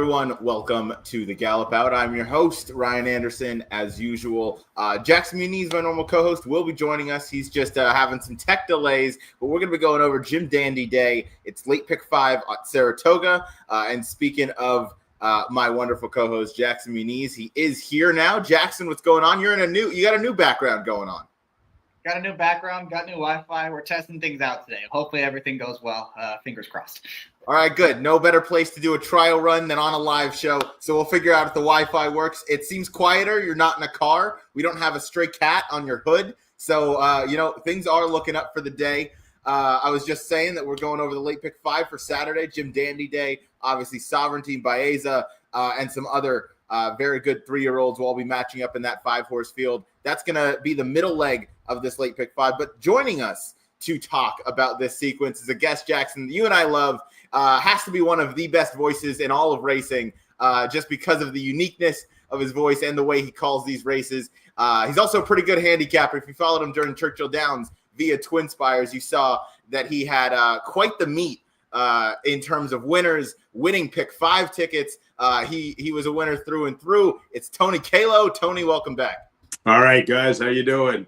everyone. Welcome to the Gallop Out. I'm your host, Ryan Anderson, as usual. Jackson Muniz, my normal co-host, will be joining us. He's just having some tech delays, but we're going to be going over Jim Dandy Day. It's late pick 5 at Saratoga. And speaking of my wonderful co-host, Jackson Muniz, he is here now. Jackson, what's going on? You got a new background going on. Got a new background, got new Wi-Fi. We're testing things out today. Hopefully everything goes well. Fingers crossed. All right, good. No better place to do a trial run than on a live show. So we'll figure out if the Wi-Fi works. It seems quieter. You're not in a car. We don't have a stray cat on your hood. So, things are looking up for the day. I was just saying that we're going over the late pick 5 for Saturday, Jim Dandy Day. Obviously, Sovereignty, Baeza, and some other very good 3-year-olds will all be matching up in that 5-horse field. That's going to be the middle leg of this late pick 5. But joining us to talk about this sequence is a guest, Jackson, that you and I love. Has to be one of the best voices in all of racing, just because of the uniqueness of his voice and the way he calls these races. He's also a pretty good handicapper. If you followed him during Churchill Downs via Twin Spires, you saw that he had quite the meet in terms of winners, winning pick 5 tickets. He was a winner through and through. It's Tony Calo. Tony, welcome back. All right, guys. How you doing?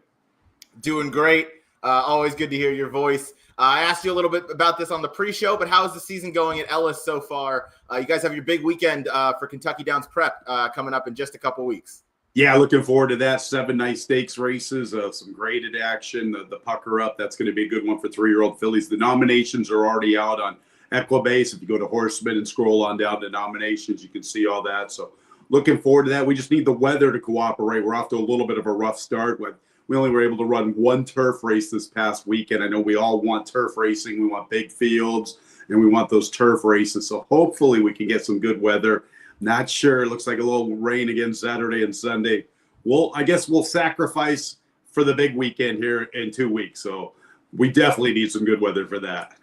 Doing great. Always good to hear your voice. I asked you a little bit about this on the pre-show, but how is the season going at Ellis so far? You guys have your big weekend for Kentucky Downs Prep coming up in just a couple weeks. Yeah, looking forward to that. 7 nice stakes races, some graded action, the pucker up. That's going to be a good one for 3-year-old fillies. The nominations are already out on Equibase. If you go to Horseman and scroll on down to nominations, you can see all that. So looking forward to that. We just need the weather to cooperate. We're off to a little bit of a rough start with. We only were able to run 1 turf race this past weekend. I know we all want turf racing. We want big fields, and we want those turf races. So hopefully we can get some good weather. Not sure. It looks like a little rain again Saturday and Sunday. I guess we'll sacrifice for the big weekend here in 2 weeks. So we definitely need some good weather for that.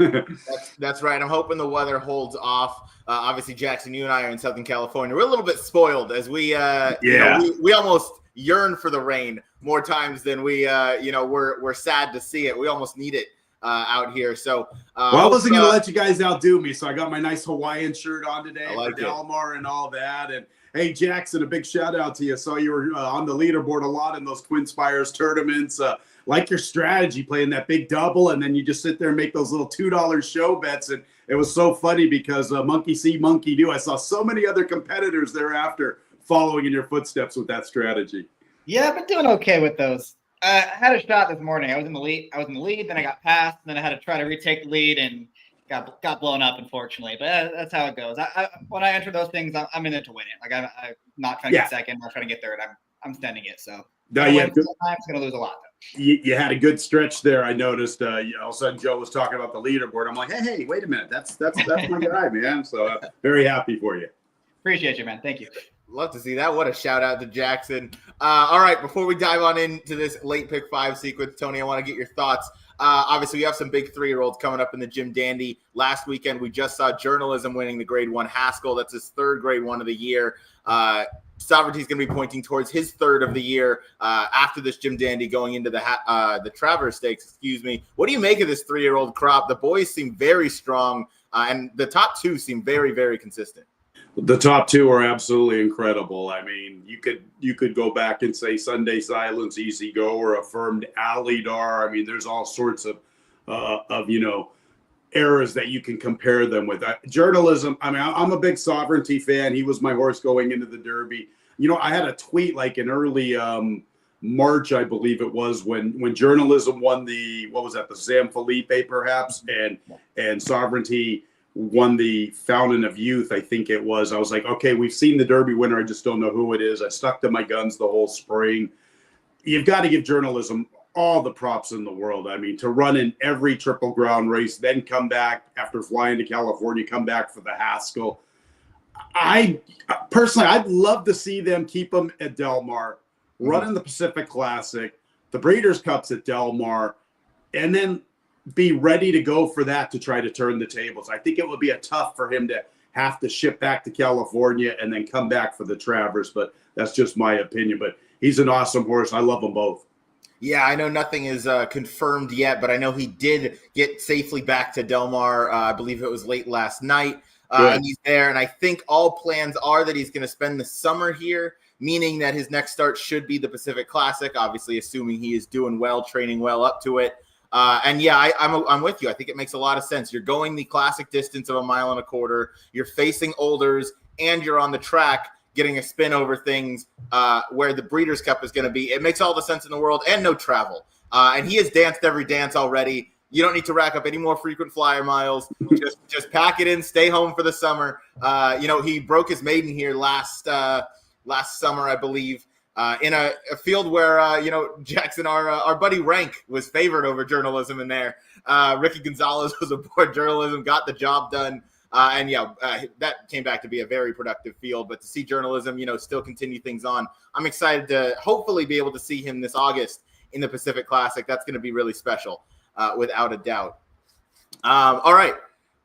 That's right. I'm hoping the weather holds off. Obviously, Jackson, you and I are in Southern California. We're a little bit spoiled as we almost yearn for the rain more times than we're sad to see it. We almost need it out here. So I wasn't going to let you guys outdo me, so I got my nice Hawaiian shirt on today for Delmar and all that. And hey, Jackson, a big shout out to you. I saw you were on the leaderboard a lot in those Twin Spires tournaments. Like your strategy, playing that big double, and then you just sit there and make those little $2 show bets. And it was so funny because monkey see, monkey do. I saw so many other competitors thereafter following in your footsteps with that strategy. Yeah, I've been doing okay with those. I had a shot this morning. I was in the lead, then I got passed, and then I had to try to retake the lead and got blown up, unfortunately. But that's how it goes. When I enter those things, I'm in it to win it. Like I'm not trying to get second, I'm not trying to get third. I'm standing it. So I'm going to lose a lot. You had a good stretch there. I noticed. All of a sudden, Joe was talking about the leaderboard. I'm like, hey, wait a minute. That's my guy, man. So very happy for you. Appreciate you, man. Thank you. Love to see that. What a shout out to Jackson. All right, before we dive on into this late pick 5 sequence, Tony, I want to get your thoughts. Obviously, we have some big 3-year-olds coming up in the Jim Dandy. Last weekend, we just saw Journalism winning the Grade 1 Haskell. That's his 3rd Grade 1 of the year. Sovereignty is going to be pointing towards his 3rd of the year after this Jim Dandy going into the Traverse Stakes. Excuse me. What do you make of this 3-year-old crop? The boys seem very strong, and the top 2 seem very, very consistent. The top 2 are absolutely incredible. I mean, you could go back and say Sunday Silence, Easy Go, or Affirmed Alidar. I mean, there's all sorts of eras that you can compare them with. Journalism, I mean, I'm a big Sovereignty fan. He was my horse going into the Derby. I had a tweet like in early March, I believe it was, when Journalism won the San Felipe perhaps, and Sovereignty won the Fountain of Youth, I think it was. I was like, okay, we've seen the Derby winner. I just don't know who it is. I stuck to my guns the whole spring. You've got to give Journalism all the props in the world. I mean, to run in every Triple Crown race, then come back after flying to California, come back for the Haskell. I'd love to see them keep him at Del Mar, run in the Pacific Classic, the Breeders' Cups at Del Mar, and then be ready to go for that to try to turn the tables. I think it would be a tough for him to have to ship back to California and then come back for the Travers, but that's just my opinion. But he's an awesome horse. I love them both. Yeah, I know nothing is confirmed yet, but I know he did get safely back to Del Mar. I believe it was late last night. and he's there. And I think all plans are that he's going to spend the summer here, meaning that his next start should be the Pacific Classic, obviously assuming he is doing well, training well up to it. And yeah, I'm with you. I think it makes a lot of sense. You're going the classic distance of 1.25 miles. You're facing Olders, and you're on the track getting a spin over things where the Breeders' Cup is going to be. It makes all the sense in the world, and no travel. And he has danced every dance already. You don't need to rack up any more frequent flyer miles. Just pack it in, stay home for the summer. He broke his maiden here last summer, I believe. In a field where, Jackson, our buddy Rank was favored over Journalism in there. Ricky Gonzalez was aboard Journalism, got the job done. That came back to be a very productive field. But to see Journalism, still continue things on, I'm excited to hopefully be able to see him this August in the Pacific Classic. That's going to be really special, without a doubt. All right.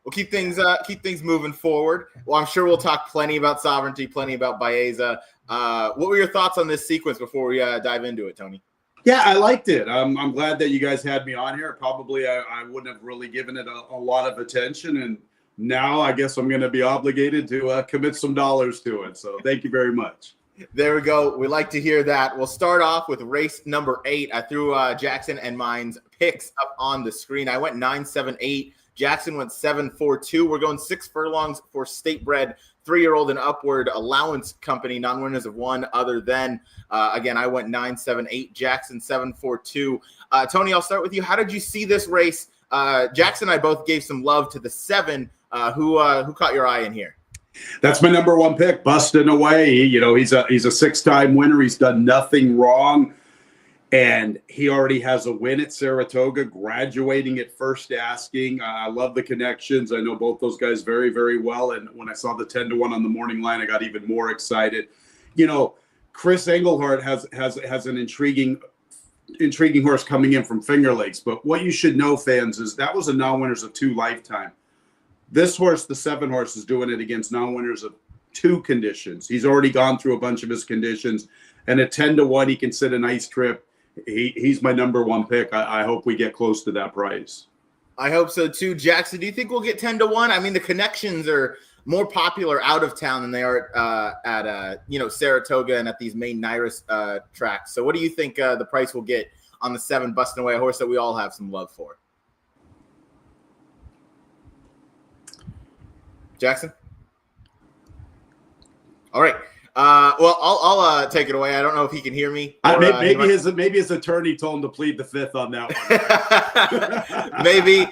We'll keep things moving forward. Well, I'm sure we'll talk plenty about Sovereignty, plenty about Baeza. What were your thoughts on this sequence before we dive into it, Tony? Yeah, I liked it. I'm glad that you guys had me on here. Probably I wouldn't have really given it a lot of attention, and now I guess I'm going to be obligated to commit some dollars to it. So thank you very much. There we go. We like to hear that. We'll start off with race number 8. I threw Jackson and mine's picks up on the screen. I went 9-7-8. Jackson went 7-4-2. We're going 6 furlongs for state bred, 3-year-old and upward allowance company, non-winners of one other than. Again, I went 9-7-8. Jackson 7-4-2. Tony, I'll start with you. How did you see this race? Jackson and I both gave some love to the 7. Who caught your eye in here? That's my number 1 pick, Bustin' Away. He's a 6-time winner. He's done nothing wrong. And he already has a win at Saratoga, graduating at first asking. I love the connections. I know both those guys very, very well. And when I saw the 10-1 on the morning line, I got even more excited. Chris Engelhardt has an intriguing horse coming in from Finger Lakes. But what you should know, fans, is that was a non-winners of 2 lifetime. This horse, the 7 horse, is doing it against non-winners of 2 conditions. He's already gone through a bunch of his conditions. And at 10-1, he can sit a nice trip. He's my number 1 pick. I hope we get close to that price. I hope so too. Jackson, do you think we'll get 10-1? I mean, the connections are more popular out of town than they are at Saratoga and at these main Nairis tracks. So what do you think the price will get on the 7 Bustin' Away, a horse that we all have some love for? Jackson? All right. Well, I'll take it away. I don't know if he can hear me. Or, maybe his attorney told him to plead the 5th on that one. Maybe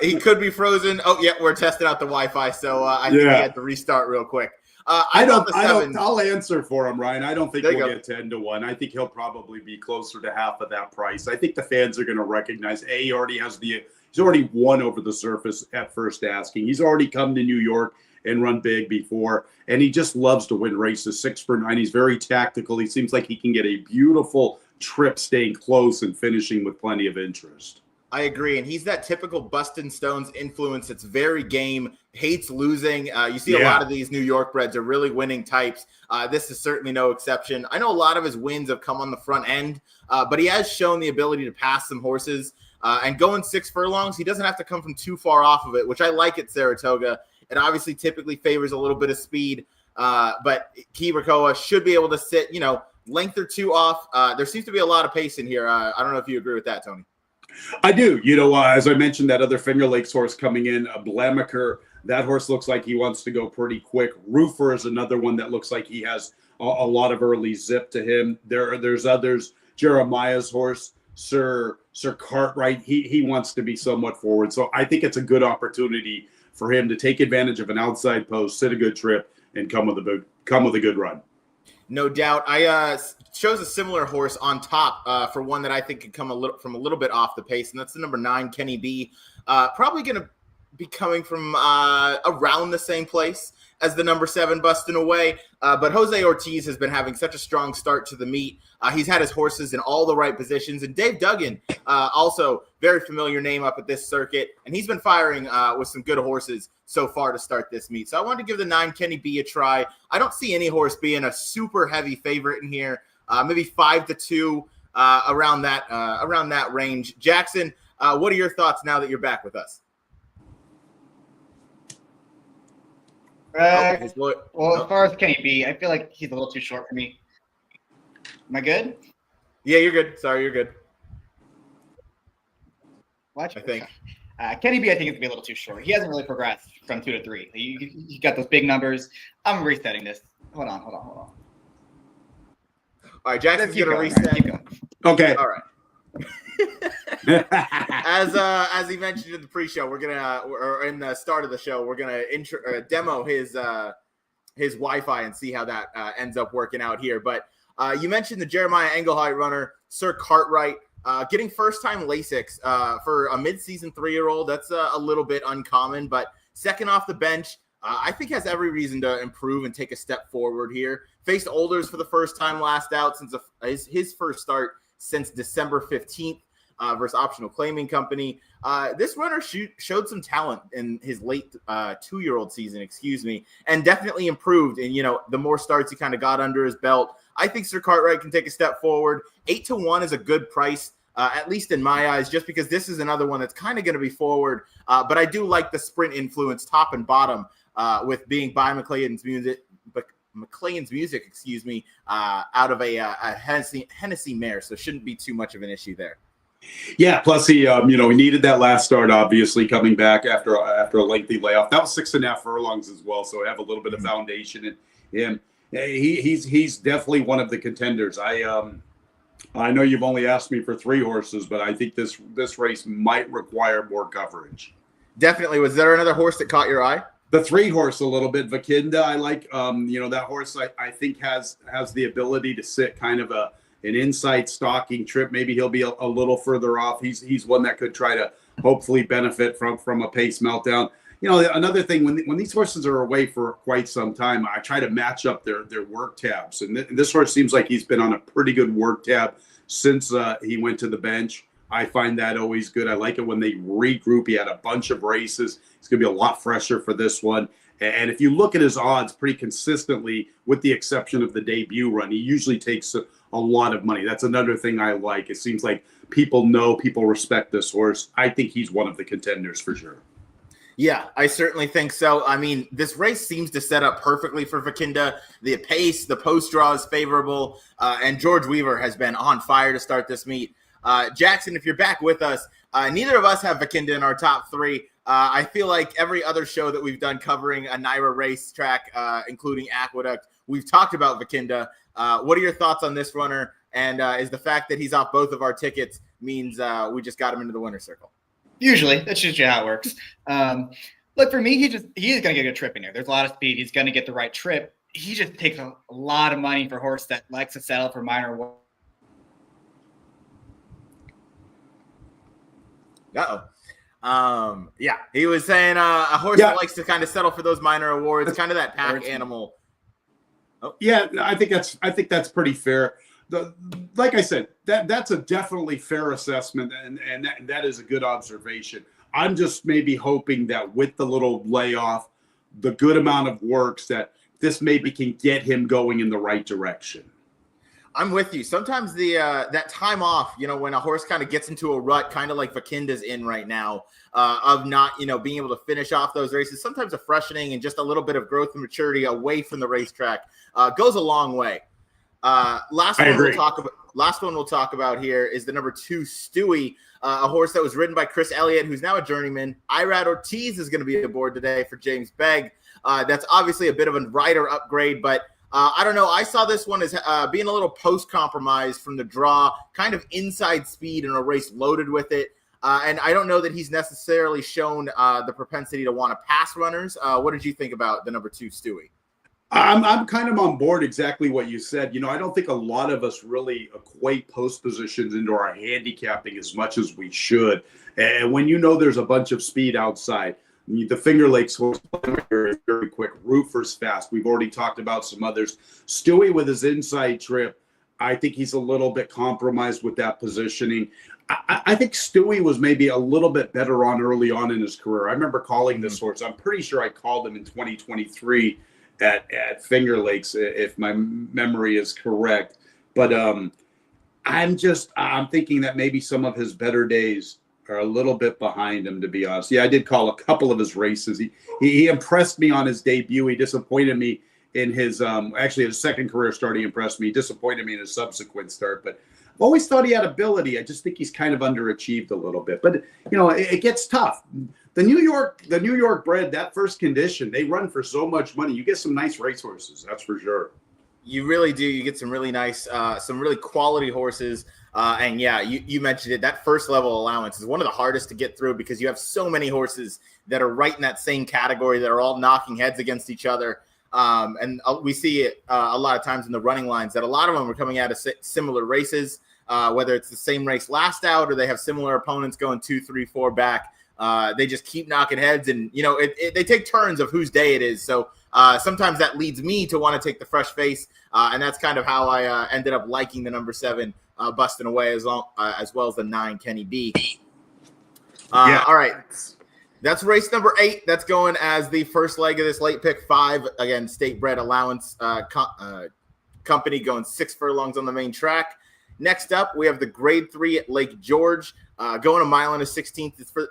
he could be frozen. Oh, yeah, we're testing out the Wi-Fi, so I think he had to restart real quick. I'll answer for him, Ryan. I don't think we'll get 10-1. I think he'll probably be closer to half of that price. I think the fans are going to recognize he already won over the surface at first asking. He's already come to New York and run big before, and he just loves to win races. 6 for 9. He's very tactical. He seems like he can get a beautiful trip staying close and finishing with plenty of interest. I agree, and he's that typical Bustin' Stones influence. It's very game, hates losing. You see a lot of these New York breds are really winning types. This is certainly no exception. I know a lot of his wins have come on the front end, but he has shown the ability to pass some horses. And going 6 furlongs, he doesn't have to come from too far off of it, which I like at Saratoga. It obviously typically favors a little bit of speed, but Kibrakoa should be able to sit, length or 2 off. There seems to be a lot of pace in here. I don't know if you agree with that, Tony. I do. As I mentioned, that other Finger Lakes horse coming in, Blamaker, that horse looks like he wants to go pretty quick. Roofer is another one that looks like he has a lot of early zip to him. There's others. Jeremiah's horse, Sir Cartwright, he wants to be somewhat forward. So I think it's a good opportunity for him to take advantage of an outside post, sit a good trip, and come with a good run. No doubt. I chose a similar horse on top for one that I think could come from a little bit off the pace, and that's the number 9, Kenny B. Probably going to be coming from around the same place as the number 7 Bustin' Away. But Jose Ortiz has been having such a strong start to the meet. He's had his horses in all the right positions. And Dave Duggan, also very familiar name up at this circuit. And he's been firing with some good horses so far to start this meet. So I wanted to give the 9 Kenny B a try. I don't see any horse being a super heavy favorite in here. Maybe 5-2 around that range. Jackson, what are your thoughts now that you're back with us? His boy. Well, as far as Kenny B, I feel like he's a little too short for me. Am I good? Yeah, you're good. Sorry, you're good. Watch. I think. Kenny B, I think, is going to be a little too short. He hasn't really progressed from 2 to 3. You got those big numbers. I'm resetting this. Hold on. All right, Jackson's Keep going to going, reset. Ryan, keep going. Okay. All right. As he mentioned in the pre-show, or in the start of the show, we're gonna demo his Wi-Fi and see how that ends up working out here. But you mentioned the Jeremiah Engelheit runner, Sir Cartwright, getting first-time LASIX for a mid-season 3-year-old. That's a little bit uncommon, but second off the bench, I think has every reason to improve and take a step forward here. Faced Olders for the first time last out since his first start since December 15th versus Optional Claiming Company. This runner showed some talent in his late 2-year-old season, and definitely improved. And, the more starts he kind of got under his belt, I think Sir Cartwright can take a step forward. 8-1 is a good price, at least in my eyes, just because this is another one that's kind of going to be forward. But I do like the sprint influence top and bottom with being by McClain's music, out of a Hennessy mare, so shouldn't be too much of an issue there. Yeah, plus he needed that last start, obviously, coming back after a lengthy layoff. That was 6.5 furlongs as well, so I have a little bit of foundation in him. He's definitely one of the contenders. I know you've only asked me for 3 horses, but I think this race might require more coverage. Definitely. Was there another horse that caught your eye? The 3 horse a little bit. Vakinda, I like. That horse I think has the ability to sit kind of an inside stalking trip. Maybe he'll be a little further off. He's one that could try to hopefully benefit from a pace meltdown. Another thing, when these horses are away for quite some time, I try to match up their work tabs. And this horse seems like he's been on a pretty good work tab since he went to the bench. I find that always good. I like it when they regroup. He had a bunch of races. It's going to be a lot fresher for this one. And if you look at his odds pretty consistently, with the exception of the debut run, he usually takes a lot of money. That's another thing I like. It seems like people respect this horse. I think he's one of the contenders for sure. Yeah, I certainly think so. I mean, this race seems to set up perfectly for Vakinda. The pace, the post draw is favorable, and George Weaver has been on fire to start this meet. Jackson, if you're back with us, neither of us have Vakinda in our top 3. I feel like every other show that we've done covering a NYRA racetrack, including Aqueduct, we've talked about Vakinda. What are your thoughts on this runner? And is the fact that he's off both of our tickets means we just got him into the winner's circle? Usually, that's just how it works. Look, for me, he's going to get a good trip in here. There's a lot of speed. He's going to get the right trip. He just takes a lot of money for a horse that likes to settle for minor work. Yeah, he was saying a horse that likes to kind of settle for those minor awards, kind of that pack animal. Oh. Yeah, I think that's pretty fair. Like I said, that's a definitely fair assessment, and that is a good observation. I'm just maybe hoping that with the little layoff, the good amount of works, that this maybe can get him going in the right direction. I'm with you. Sometimes that time off, when a horse kind of gets into a rut, kind of like Vakinda's in right now, of not, being able to finish off those races, sometimes a freshening and just a little bit of growth and maturity away from the racetrack goes a long way. Last one we'll talk about here is the number 2 Stewie, a horse that was ridden by Chris Elliott, who's now a journeyman. Irad Ortiz is going to be aboard today for James Begg. That's obviously a bit of a rider upgrade, but I don't know. I saw this one as being a little post-compromise from the draw, kind of inside speed in a race loaded with it. And I don't know that he's necessarily shown the propensity to want to pass runners. What did you think about the number 2 Stewie? I'm kind of on board exactly what you said. I don't think a lot of us really equate post positions into our handicapping as much as we should. And when there's a bunch of speed outside, the Finger Lakes horse is very quick. Roofer's fast. We've already talked about some others. Stewie with his inside trip, I think he's a little bit compromised with that positioning. I think Stewie was maybe a little bit better early on in his career. I remember calling this horse. I'm pretty sure I called him in 2023 at Finger Lakes, if my memory is correct. But I'm thinking that maybe some of his better days are a little bit behind him, to be honest. Yeah, I did call a couple of his races. He impressed me on his debut. He disappointed me in his actually his second career start. He impressed me. He disappointed me in his subsequent start. But I've always thought he had ability. I just think he's kind of underachieved a little bit. But it gets tough. The New York bred, that first condition, they run for so much money. You get some nice racehorses, that's for sure. You really do. You get some really nice, some really quality horses. And yeah, you mentioned it. That first level allowance is one of the hardest to get through because you have so many horses that are right in that same category that are all knocking heads against each other. And we see it a lot of times in the running lines that a lot of them are coming out of similar races, whether it's the same race last out or they have similar opponents going 2, 3, 4 back. They just keep knocking heads, and they take turns of whose day it is. So sometimes that leads me to want to take the fresh face, and that's kind of how I ended up liking the number 7 busting away as well as the 9 Kenny B. Yeah. All right, that's race number 8. That's going as the first leg of this late pick 5. Again, state bred allowance company going 6 furlongs on the main track. Next up, we have the grade 3 at Lake George, going a mile and a 16th. It's for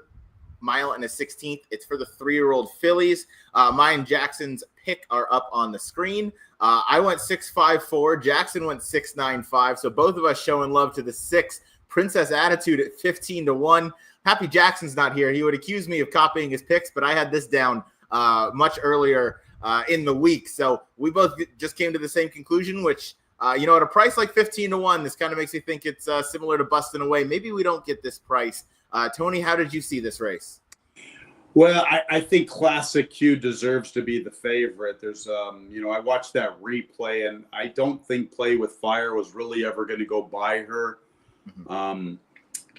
mile and a 16th. It's for the 3-year-old fillies. Mine and Jackson's pick are up on the screen. I went 6.54. Jackson went 6.95. So both of us showing love to the 6 Princess Attitude at 15-1. Happy Jackson's not here. He would accuse me of copying his picks, but I had this down much earlier in the week. So we both just came to the same conclusion, which, at a price like 15-1, this kind of makes me think it's similar to busting away. Maybe we don't get this price. Tony, how did you see this race? Well, I think Classic Q deserves to be the favorite. There's, I watched that replay, and I don't think Play with Fire was really ever going to go by her. Mm-hmm.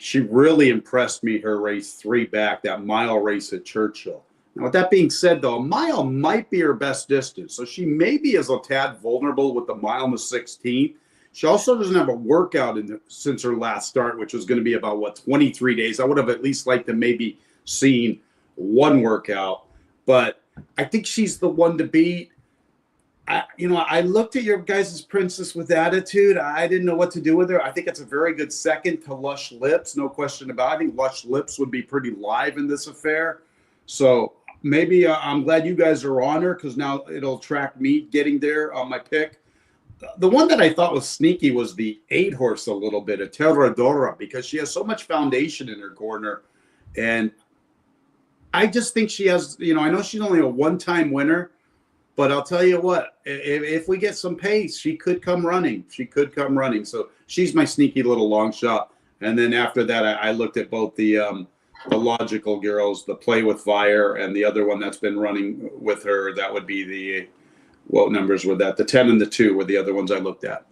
She really impressed me, her race 3 back, that mile race at Churchill. Now, with that being said, though, a mile might be her best distance, so she maybe is a tad vulnerable with the mile and the 16th. She also doesn't have a workout since her last start, which was going to be about, 23 days. I would have at least liked to maybe seen one workout, but I think she's the one to beat. I looked at your guys' Princess with Attitude. I didn't know what to do with her. I think it's a very good second to Lush Lips, no question about it. I think Lush Lips would be pretty live in this affair. So maybe I'm glad you guys are on her because now it'll track me getting there on my pick. The one that I thought was sneaky was the 8 horse a little bit, Teradora, because she has so much foundation in her corner. And I just think she has, I know she's only a one-time winner, but I'll tell you what, if we get some pace, she could come running. So she's my sneaky little long shot. And then after that, I looked at both the Logical Girls, the Play with Fire, and the other one that's been running with her. That would be what numbers were that? The 10 and the 2 were the other ones I looked at.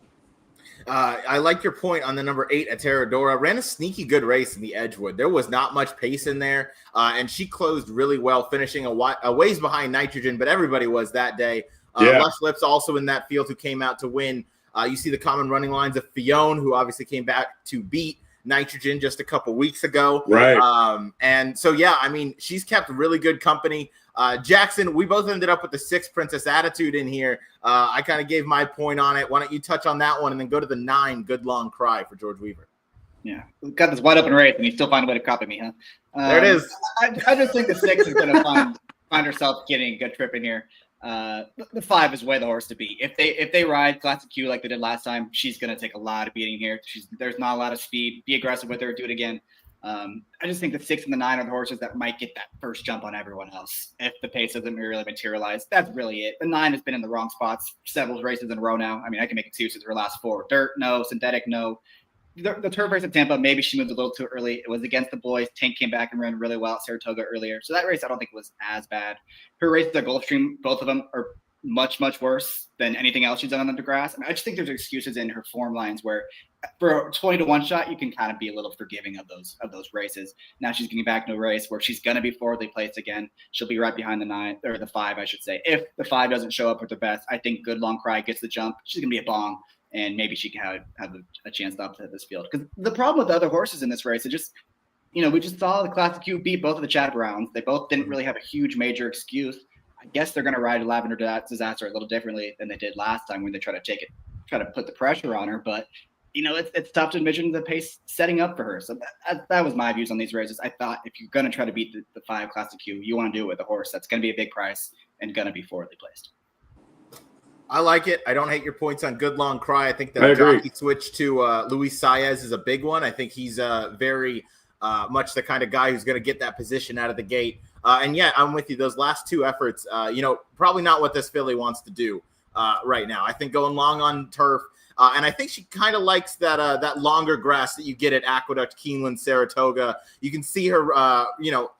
I like your point on the number 8 at Teradora. Ran a sneaky good race in the Edgewood. There was not much pace in there, and she closed really well, finishing a ways behind Nitrogen, but everybody was that day. Lush Lips also in that field who came out to win. You see the common running lines of Fionn, who obviously came back to beat Nitrogen just a couple weeks ago. Right. And so, she's kept really good company. Jackson, we both ended up with the 6 Princess Attitude in here. I kind of gave my point on it. Why don't you touch on that one and then go to the 9 Good Long Cry for George Weaver? Yeah, we've got this wide open race, and you still find a way to copy me, huh? There it is. I just think the 6 is going to find herself getting a good trip in here. The 5 is way the horse to beat. If they ride Classic Q like they did last time, she's going to take a lot of beating here. There's not a lot of speed. Be aggressive with her. Do it again. I just think the 6 and the 9 are the horses that might get that first jump on everyone else if the pace doesn't really materialize. That's really it. The 9 has been in the wrong spots several races in a row now. I can make excuses for her last 4. Dirt, no. Synthetic, no. The turf race at Tampa, maybe she moved a little too early. It was against the boys. Tank came back and ran really well at Saratoga earlier. So that race, I don't think was as bad. Her races at Gulfstream, both of them are much, much worse than anything else she's done on the grass. I just think there's excuses in her form lines where for a 20-1 shot, you can kind of be a little forgiving of those races. Now she's getting back in a race where she's going to be forwardly placed again. She'll be right behind the 9 or the 5, I should say. If the 5 doesn't show up with her best, I think Good Long Cry gets the jump. She's going to be a bong, and maybe she can have a chance to upset this field. Because the problem with the other horses in this race, we just saw the Classic Q beat both of the chaperones. They both didn't really have a huge major excuse. I guess they're going to ride Lavender Disaster a little differently than they did last time when they try to put the pressure on her. But it's tough to envision the pace setting up for her. So that was my views on these races. I thought if you're going to try to beat the 5 Classic Q, you want to do it with a horse that's going to be a big price and going to be forwardly placed. I like it. I don't hate your points on Good Long Cry. I think the jockey switch to Luis Saez is a big one. I think he's very much the kind of guy who's going to get that position out of the gate. And yeah, I'm with you. Those last 2 efforts, probably not what this filly wants to do right now. I think going long on turf, and I think she kind of likes that longer grass that you get at Aqueduct, Keeneland, Saratoga. You can see her,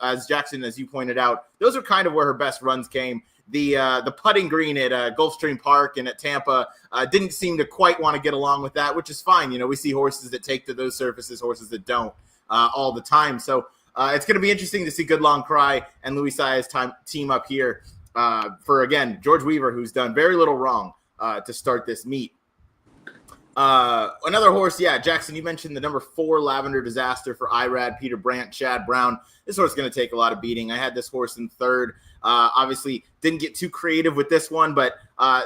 as Jackson, as you pointed out, those are kind of where her best runs came. The putting green at Gulfstream Park and at Tampa didn't seem to quite want to get along with that, which is fine. We see horses that take to those surfaces, horses that don't all the time. So it's going to be interesting to see Good Long Cry and Luis Saez team up here for, again, George Weaver, who's done very little wrong to start this meet. Another horse, Jackson, you mentioned the number 4 Lavender Disaster for Irad, Peter Brandt, Chad Brown. This horse is going to take a lot of beating. I had this horse in 3rd. Obviously, didn't get too creative with this one, but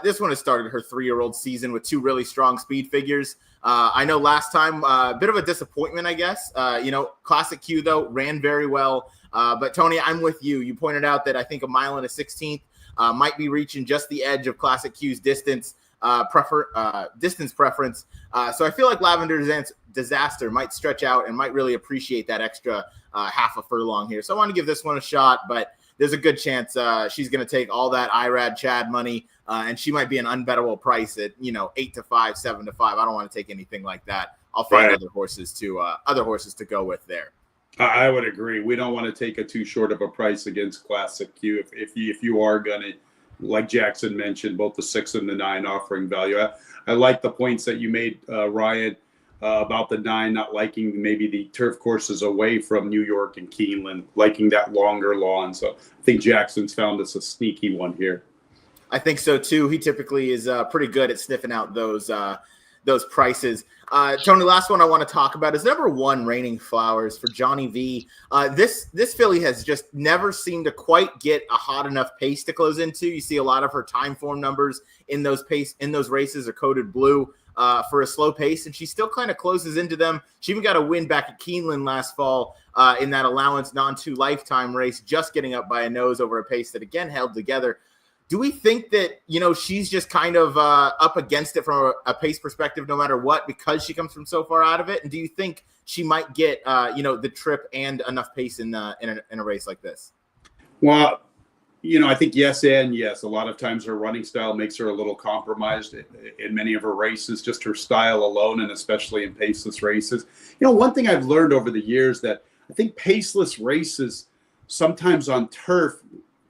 this one has started her 3-year-old season with 2 really strong speed figures. I know last time, a bit of a disappointment, I guess. Classic Q, though, ran very well. But, Tony, I'm with you. You pointed out that I think 1 mile and a 16th might be reaching just the edge of Classic Q's distance preference. So I feel like Lavender Disaster might stretch out and might really appreciate that extra half a furlong here. So I want to give this one a shot, but there's a good chance she's going to take all that Irad Chad money, and she might be an unbettable price at 8 to 5, 7 to 5. I don't want to take anything like that. I'll find other horses to go with there. I would agree. We don't want to take a too short of a price against Classic Q. If you are going to, like Jackson mentioned, both the 6 and the 9 offering value. I like the points that you made, Ryan, about the 9 not liking maybe the turf courses away from New York and Keeneland, liking that longer lawn. So I think Jackson's found us a sneaky one here. I think so too. He typically is pretty good at sniffing out those prices. Tony, last one I want to talk about is number 1, Raining Flowers for Johnny V. This filly has just never seemed to quite get a hot enough pace to close into. You see a lot of her time form numbers in those races are coded blue for a slow pace, and she still kind of closes into them. She even got a win back at Keeneland last fall in that allowance non-2 lifetime race, just getting up by a nose over a pace that again held together. Do we think that, she's just kind of up against it from a pace perspective no matter what because she comes from so far out of it? And do you think she might get, the trip and enough pace in a race like this? Well, I think yes and yes. A lot of times her running style makes her a little compromised in many of her races, just her style alone, and especially in paceless races. One thing I've learned over the years that I think paceless races sometimes on turf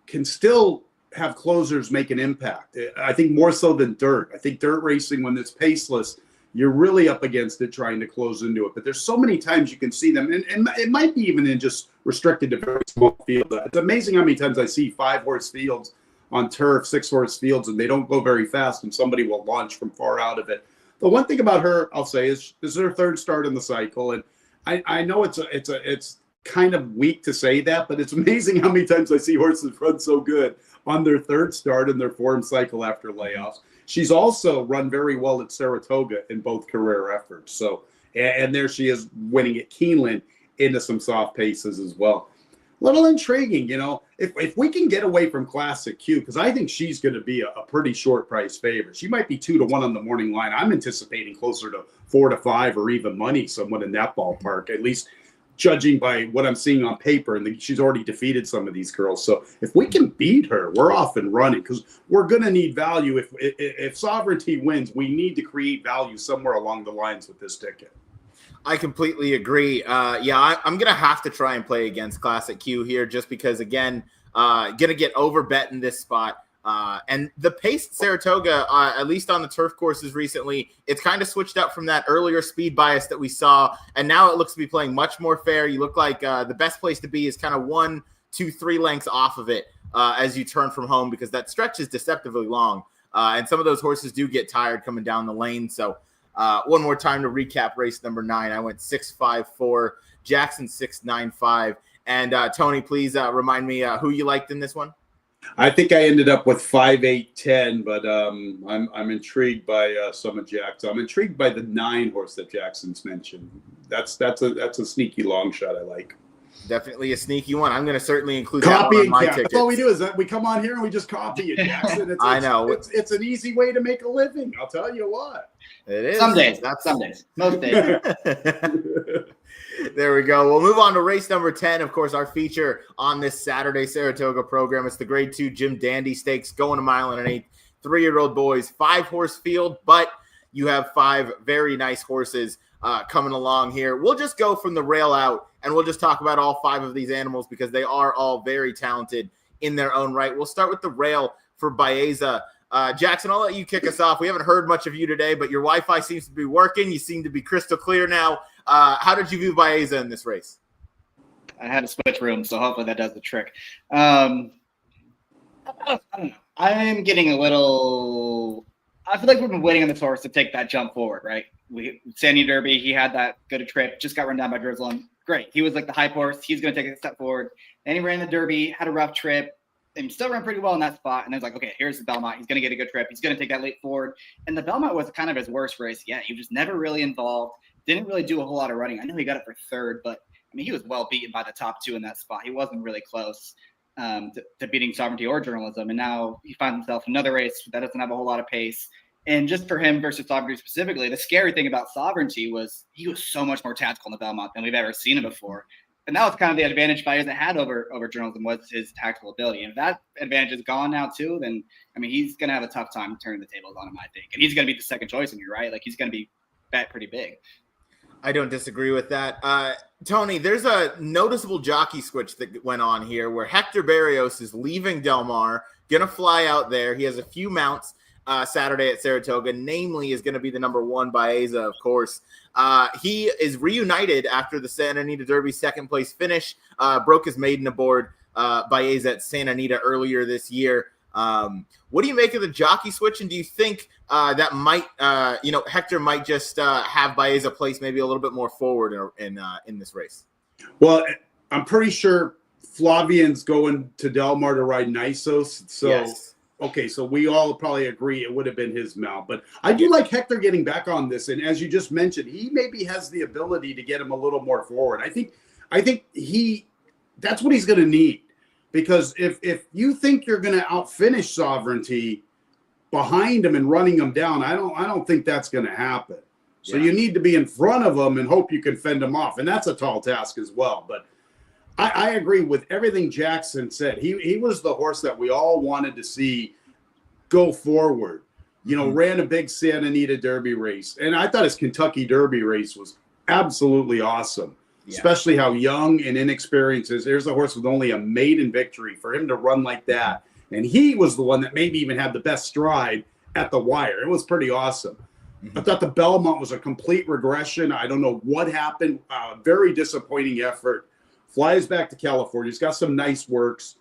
can still have closers make an impact. I think more so than dirt. I think dirt racing, when it's paceless, you're really up against it trying to close into it. But there's so many times you can see them, and it might be even in just restricted to very small fields. It's amazing how many times I see 5-horse fields on turf, 6-horse fields, and they don't go very fast, and somebody will launch from far out of it. The one thing about her, I'll say, is this is her 3rd start in the cycle, and I know it's kind of weak to say that, but it's amazing how many times I see horses run so good on their 3rd start in their form cycle after layoffs. She's also run very well at Saratoga in both career efforts. So, and there she is winning at Keeneland into some soft paces as well. Little intriguing, if we can get away from Classic Q, because I think she's going to be a pretty short price favorite. She might be 2 to 1 on the morning line. I'm anticipating closer to 4 to 5 or even money, someone in that ballpark, at least judging by what I'm seeing on paper, and she's already defeated some of these girls. So if we can beat her, we're off and running, because we're going to need value. If Sovereignty wins, we need to create value somewhere along the lines with this ticket. I completely agree. I'm going to have to try and play against Classic Q here just because, again, going to get over bet in this spot. And the pace at Saratoga, at least on the turf courses recently, it's kind of switched up from that earlier speed bias that we saw. And now it looks to be playing much more fair. You look like the best place to be is kind of 1, 2, 3 lengths off of it as you turn from home, because that stretch is deceptively long. And some of those horses do get tired coming down the lane. So one more time to recap race number 9. I went 6-5-4, Jackson 6-9-5. And Tony, please remind me who you liked in this one. I think I ended up with 5, 8, 10, but I'm intrigued by some of Jackson. I'm intrigued by the 9 horse that Jackson's mentioned. That's a sneaky long shot I like. Definitely a sneaky one. I'm going to certainly include Copy that and one on my cap. tickets. That's all we do is that we come on here and we just copy it, Jackson. I know. It's an easy way to make a living. I'll tell you what. It is. Some days. Most days. There we go. We'll move on to race number 10. Of course, our feature on this Saturday Saratoga program. It's the Grade 2 Jim Dandy Stakes, going a mile and an eighth. 3-year-old boys, 5-horse field, but you have 5 very nice horses coming along here. We'll just go from the rail out, and we'll just talk about all 5 of these animals because they are all very talented in their own right. We'll start with the rail for Baeza. Jackson, I'll let you kick us off. We haven't heard much of you today, but your Wi-Fi seems to be working. You seem to be crystal clear now. How did you view Baeza in this race? I had to switch rooms, so hopefully that does the trick. I don't know. I'm getting a little. I feel like we've been waiting on this horse to take that jump forward, right? Sandy Derby, he had that good a trip, just got run down by Drizzle. Great. He was like the hype horse. He's going to take a step forward. Then he ran the Derby, had a rough trip, and still ran pretty well in that spot. And then it's like, okay, here's the Belmont. He's going to get a good trip. He's going to take that leap forward. And the Belmont was kind of his worst race yet. He was just never really involved. Didn't really do a whole lot of running. I know he got it for 3rd, but I mean, he was well beaten by the top 2 in that spot. He wasn't really close to beating Sovereignty or Journalism. And now he finds himself in another race that doesn't have a whole lot of pace. And just for him versus Sovereignty specifically, the scary thing about Sovereignty was he was so much more tactical in the Belmont than we've ever seen him before. And that was kind of the advantage Baeza had over Journalism, was his tactical ability. And if that advantage is gone now too, then I mean, he's going to have a tough time turning the tables on him, I think. And he's going to be the second choice in here, right? Like, he's going to be bet pretty big. I don't disagree with that. Tony, there's a noticeable jockey switch that went on here where Hector Barrios is leaving Del Mar, going to fly out there. He has a few mounts Saturday at Saratoga, namely is going to be the number 1 Baeza, of course. He is reunited after the Santa Anita Derby second place finish, broke his maiden aboard Baeza at Santa Anita earlier this year. What do you make of the jockey switch, and do you think that might, Hector might just have Baeza place maybe a little bit more forward in this race? Well, I'm pretty sure Flavian's going to Del Mar to ride Nisos, so yes. Okay, so we all probably agree it would have been his mount. But I do like Hector getting back on this, and as you just mentioned, he maybe has the ability to get him a little more forward. I think that's what he's going to need. Because if you think you're going to outfinish Sovereignty behind him and running him down, I don't think that's going to happen. So you need to be in front of him and hope you can fend him off, and that's a tall task as well. But I agree with everything Jackson said. He was the horse that we all wanted to see go forward. Ran a big Santa Anita Derby race, and I thought his Kentucky Derby race was absolutely awesome. Yeah. Especially how young and inexperienced is. There's a horse with only a maiden victory. For him to run like that, and he was the one that maybe even had the best stride at the wire. It was pretty awesome. Mm-hmm. I thought the Belmont was a complete regression. I don't know what happened. Very disappointing effort. Flies back to California. He's got some nice works.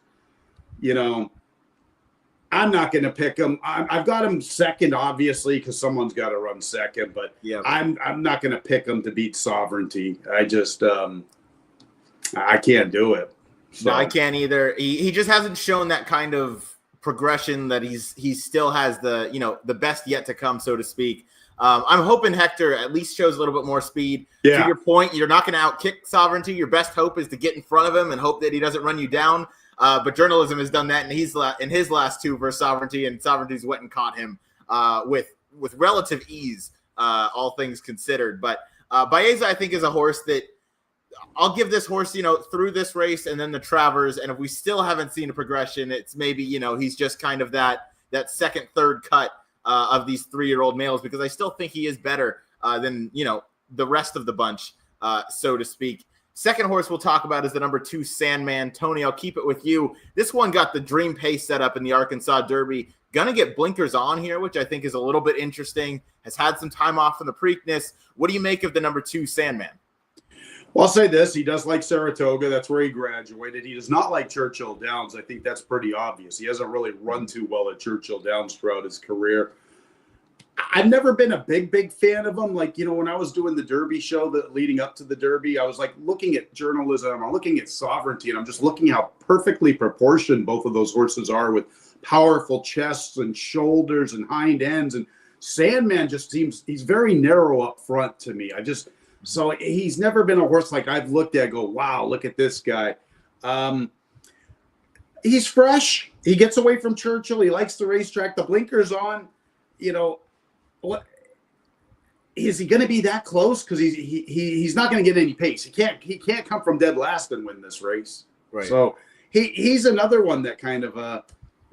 I'm not going to pick him. I've got him second, obviously, because someone's got to run second. But yeah, I'm not going to pick him to beat Sovereignty. I just I can't do it. So. No, I can't either. He just hasn't shown that kind of progression that he still has the best yet to come, so to speak. I'm hoping Hector at least shows a little bit more speed. Yeah. To your point, you're not going to outkick Sovereignty. Your best hope is to get in front of him and hope that he doesn't run you down. But Journalism has done that, and he's in his last 2 versus Sovereignty, and Sovereignty's went and caught him with relative ease, all things considered. But Baeza, I think, is a horse that I'll give this horse, through this race and then the Travers. And if we still haven't seen a progression, it's maybe, he's just kind of that second, third cut of these 3-year-old males, because I still think he is better than, the rest of the bunch, so to speak. Second horse we'll talk about is the number 2 Sandman. Tony, I'll keep it with you. This one got the dream pace set up in the Arkansas Derby. Gonna get blinkers on here, which I think is a little bit interesting. Has had some time off from the Preakness. What do you make of the number 2 Sandman? Well, I'll say this. He does like Saratoga. That's where he graduated. He does not like Churchill Downs. I think that's pretty obvious. He hasn't really run too well at Churchill Downs throughout his career. I've never been a big fan of them. Like, when I was doing the Derby show leading up to the Derby, I was like looking at journalism, I'm looking at sovereignty, and I'm just looking how perfectly proportioned both of those horses are with powerful chests and shoulders and hind ends. And Sandman just seems, he's very narrow up front to me. So he's never been a horse like I've looked at, go, wow, look at this guy. He's fresh. He gets away from Churchill. He likes the racetrack. The blinkers on, what is he going to be that close? Because he's not going to get any pace. He can't come from dead last and win this race. Right. So he's another one that kind of I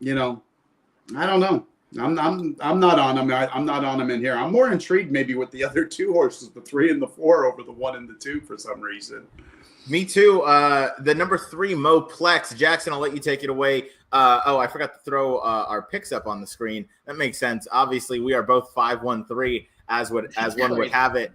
don't know. I'm not on him. I'm not on him in here. I'm more intrigued maybe with the other two horses, the 3 and the 4 over the 1 and the 2 for some reason. Me too. The number 3 Mo Plex. Jackson, I'll let you take it away. I forgot to throw our picks up on the screen. That makes sense. Obviously, we are both 5-1-3 as one would have it.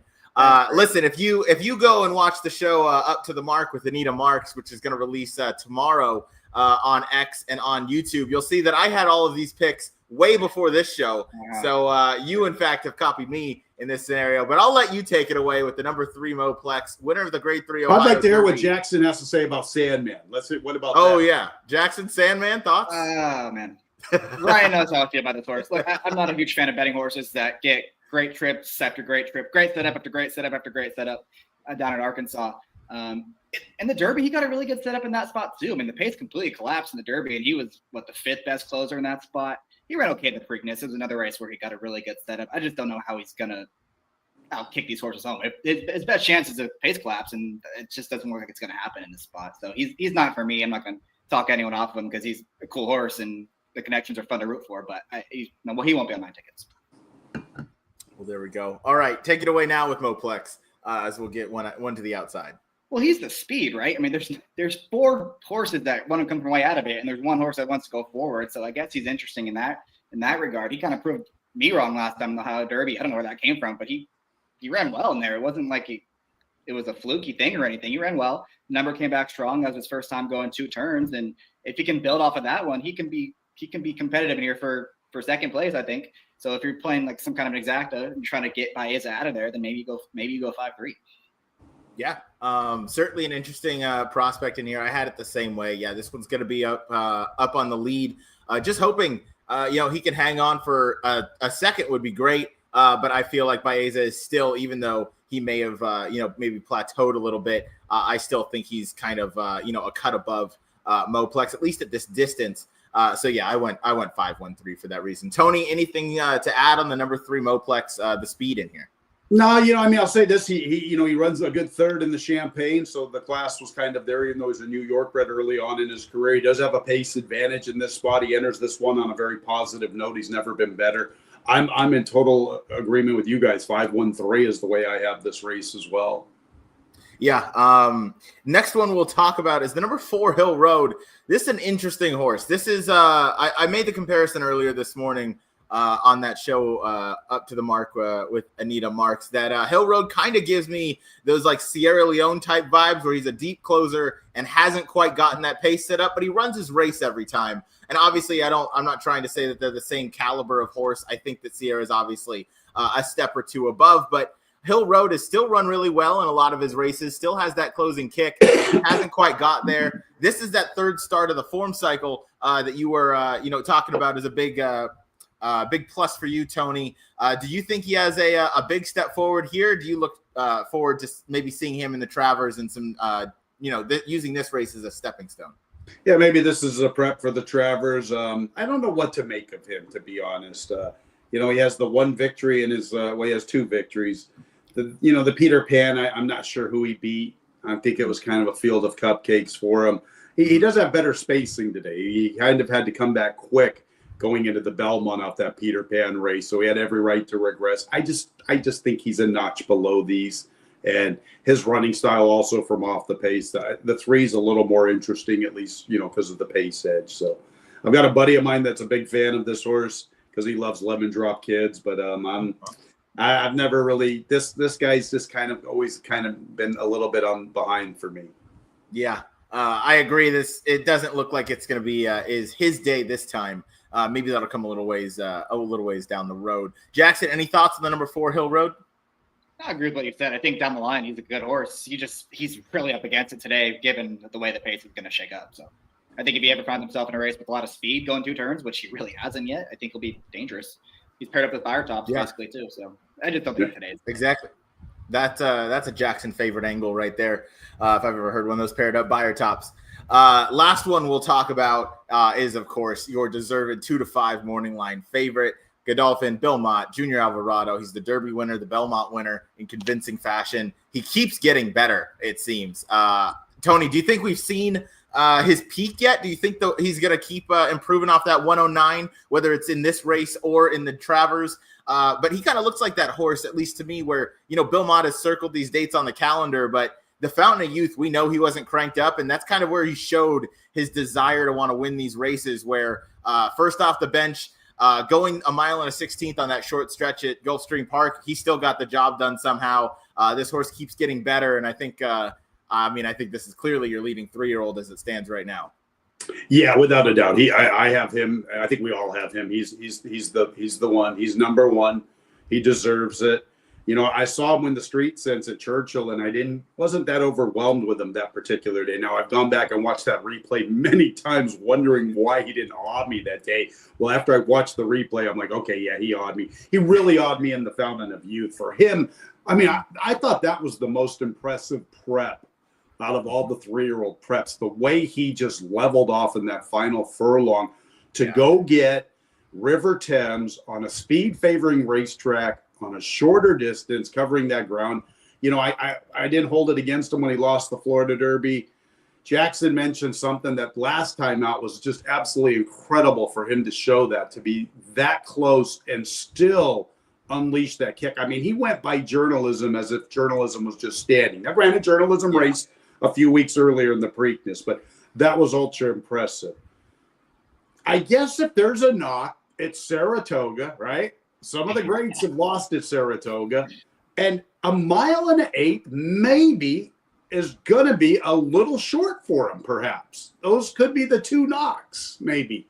Listen, if you go and watch the show Up to the Mark with Anita Marks, which is going to release tomorrow on X and on YouTube, you'll see that I had all of these picks way before this show. Wow. So you, in fact, have copied me in this scenario. But I'll let you take it away with the number 3 Mo Plex, winner of the Grade 3 Ohio. I'd like to hear what Jackson has to say about Sandman. Let's see. What about that? Yeah. Jackson, Sandman, thoughts? Oh, man. Ryan knows how I feel about this horse. Look, I'm not a huge fan of betting horses that get great trips after great trip, great setup after great setup after great setup down in Arkansas. In the Derby, he got a really good setup in that spot, too. I mean, the pace completely collapsed in the Derby, and he was, the 5th best closer in that spot. He ran okay in the Preakness. It was another race where he got a really good setup. I just don't know how he's going to outkick these horses home. His best chance is a pace collapse, and it just doesn't look like it's going to happen in this spot. So he's not for me. I'm not going to talk anyone off of him because he's a cool horse, and the connections are fun to root for, but he won't be on my tickets. Well, there we go. All right, take it away now with Moplex as we'll get one to the outside. Well, he's the speed, right? I mean, there's 4 horses that want to come from way out of it, and there's 1 horse that wants to go forward. So I guess he's interesting in that regard. He kind of proved me wrong last time in the Ohio Derby. I don't know where that came from, but he ran well in there. It wasn't like it was a fluky thing or anything. He ran well. The number came back strong. That was his first time going 2 turns, and if he can build off of that one, he can be competitive in here for second place, I think. So if you're playing like some kind of an exacta and trying to get Baeza out of there, then maybe you go 5-3. Yeah, certainly an interesting prospect in here. I had it the same way. Yeah, this one's going to be up on the lead. Just hoping, he can hang on for a second would be great. But I feel like Baeza is still, even though he may have, maybe plateaued a little bit, I still think he's kind of, a cut above Moplex, at least at this distance. So yeah, I went 5-1-3 for that reason. Tony, anything to add on the number 3 Moplex, the speed in here? No, I'll say this. He runs a good 3rd in the Champagne, so the class was kind of there, even though he's a New York bred early on in his career. He does have a pace advantage in this spot. He enters this one on a very positive note. He's never been better. I'm in total agreement with you guys. 5-1-3 is the way I have this race as well. Yeah. Next one we'll talk about is the number 4 Hill Road. This is an interesting horse. This is I made the comparison earlier this morning on that show Up to the Mark with Anita Marks, that Hill Road kind of gives me those like Sierra Leone type vibes where he's a deep closer and hasn't quite gotten that pace set up, but he runs his race every time. And obviously I'm not trying to say that they're the same caliber of horse. I think that Sierra is obviously a step or 2 above, but Hill Road has still run really well in a lot of his races, still has that closing kick, hasn't quite got there. This is that 3rd start of the form cycle that you were, talking about as a big plus for you, Tony. Do you think he has a big step forward here? Do you look forward to maybe seeing him in the Travers and some, using this race as a stepping stone? Yeah, maybe this is a prep for the Travers. I don't know what to make of him, to be honest. He has the 1 victory in his he has 2 victories. The Peter Pan, I'm not sure who he beat. I think it was kind of a field of cupcakes for him. He does have better spacing today. He kind of had to come back quick going into the Belmont off that Peter Pan race, so he had every right to regress. I just think he's a notch below these, and his running style also from off the pace. The 3 is a little more interesting, at least because of the pace edge. So I've got a buddy of mine that's a big fan of this horse because he loves Lemon Drop Kids, but I've never really this guy's just kind of always kind of been a little bit on behind for me. Yeah, I agree. It doesn't look like it's going to be is his day this time. maybe that'll come a little ways down the road. Jackson, any thoughts on the number 4 Hill Road? I agree with what you said. I think down the line, he's a good horse. He's really up against it today, given the way the pace is going to shake up. So I think if he ever finds himself in a race with a lot of speed going 2 turns, which he really hasn't yet, I think he'll be dangerous. He's paired up with fire tops basically too. So I just don't think today's exactly. That's a Jackson favorite angle right there. If I've ever heard one of those paired up buyer tops. Last one we'll talk about is, of course, your deserved 2-5 morning line favorite, Godolphin Belmont, Junior Alvarado. He's the Derby winner, the Belmont winner in convincing fashion. He keeps getting better, it seems. Tony, do you think we've seen his peak yet? Do you think he's going to keep improving off that 109, whether it's in this race or in the Travers? But he kind of looks like that horse, at least to me, where, Belmont has circled these dates on the calendar, but the Fountain of Youth, we know he wasn't cranked up, and that's kind of where he showed his desire to want to win these races, where first off the bench, going a mile and a 16th on that short stretch at Gulfstream Park, he still got the job done somehow. This horse keeps getting better, and I think this is clearly your leading 3-year-old as it stands right now. Yeah, without a doubt. I have him. I think we all have him. He's the one. He's number 1. He deserves it. I saw him win the Street Sense at Churchill, and wasn't that overwhelmed with him that particular day. Now, I've gone back and watched that replay many times, wondering why he didn't awe me that day. Well, after I watched the replay, I'm like, okay, yeah, he awed me. He really awed me in the Fountain of Youth. For him, I thought that was the most impressive prep out of all the 3-year-old preps. The way he just leveled off in that final furlong to go get River Thames on a speed-favoring racetrack on a shorter distance, covering that ground. I didn't hold it against him when he lost the Florida Derby. Jackson mentioned something that last time out was just absolutely incredible for him to show that, to be that close and still unleash that kick. He went by journalism as if journalism was just standing. I ran a journalism race a few weeks earlier in the Preakness, but that was ultra impressive. I guess if there's a knock, it's Saratoga, right? Some of the greats have lost at Saratoga, and a 1.8 miles maybe is going to be a little short for him. Perhaps those could be the 2 knocks. Maybe.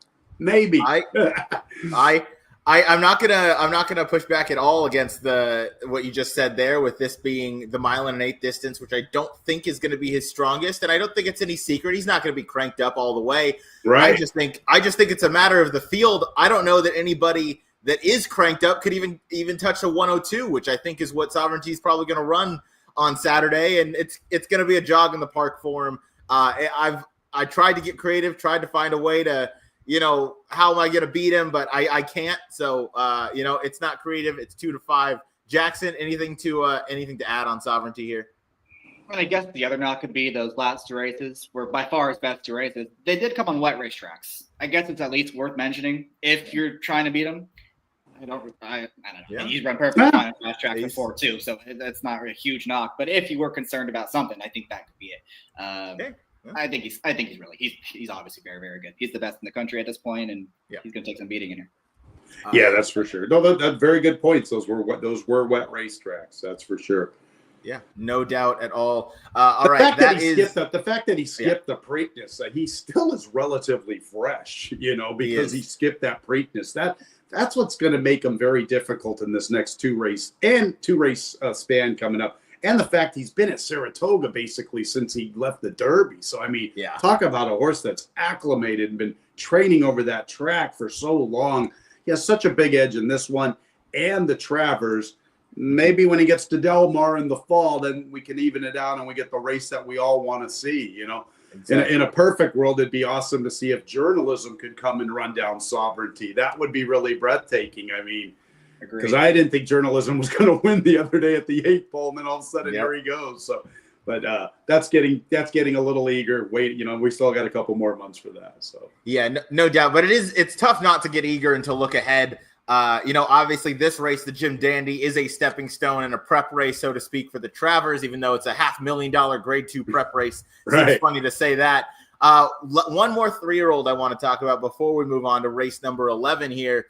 I'm not gonna push back at all against what you just said there, with this being the 1.8 mile distance, which I don't think is going to be his strongest, and I don't think it's any secret he's not going to be cranked up all the way. Right. I just think it's a matter of the field. I don't know that anybody that is cranked up could even touch a 102, which I think is what Sovereignty is probably going to run on Saturday, and it's going to be a jog in the park for him. I tried to get creative, tried to find a way to, how am I going to beat him, but I can't. So it's not creative. It's 2-5. Jackson, anything to add on Sovereignty here? I guess the other knock could be those last 2 races were by far his best 2 races. They did come on wet racetracks. I guess it's at least worth mentioning if you're trying to beat him. I don't know. Yeah. He's run perfectly fine on fast track before too, so that's not a huge knock. But if you were concerned about something, I think that could be it. Okay. Yeah. I think he's obviously very, very good. He's the best in the country at this point, and he's going to take some beating in here. Yeah, that's for sure. No, that's very good points. Those were wet racetracks. That's for sure. Yeah, no doubt at all. All right, the fact that he skipped the Preakness, he still is relatively fresh, because he skipped that Preakness. That's what's going to make him very difficult in this next 2 race span coming up. And the fact he's been at Saratoga basically since he left the Derby. So, talk about a horse that's acclimated and been training over that track for so long. He has such a big edge in this one and the Travers. Maybe when he gets to Del Mar in the fall, then we can even it out and we get the race that we all want to see, Exactly. In a perfect world, it'd be awesome to see if journalism could come and run down Sovereignty. That would be really breathtaking. Because I didn't think journalism was going to win the other day at the 8th pole, and then all of a sudden here he goes. So, but that's getting a little eager. Wait, we still got a couple more months for that. So no doubt. But it's tough not to get eager and to look ahead. Obviously this race, the Jim Dandy, is a stepping stone and a prep race, so to speak, for the Travers, even though it's a $500,000 grade 2 prep race. Right. It's funny to say that. One more 3-year-old I want to talk about before we move on to race number 11 here.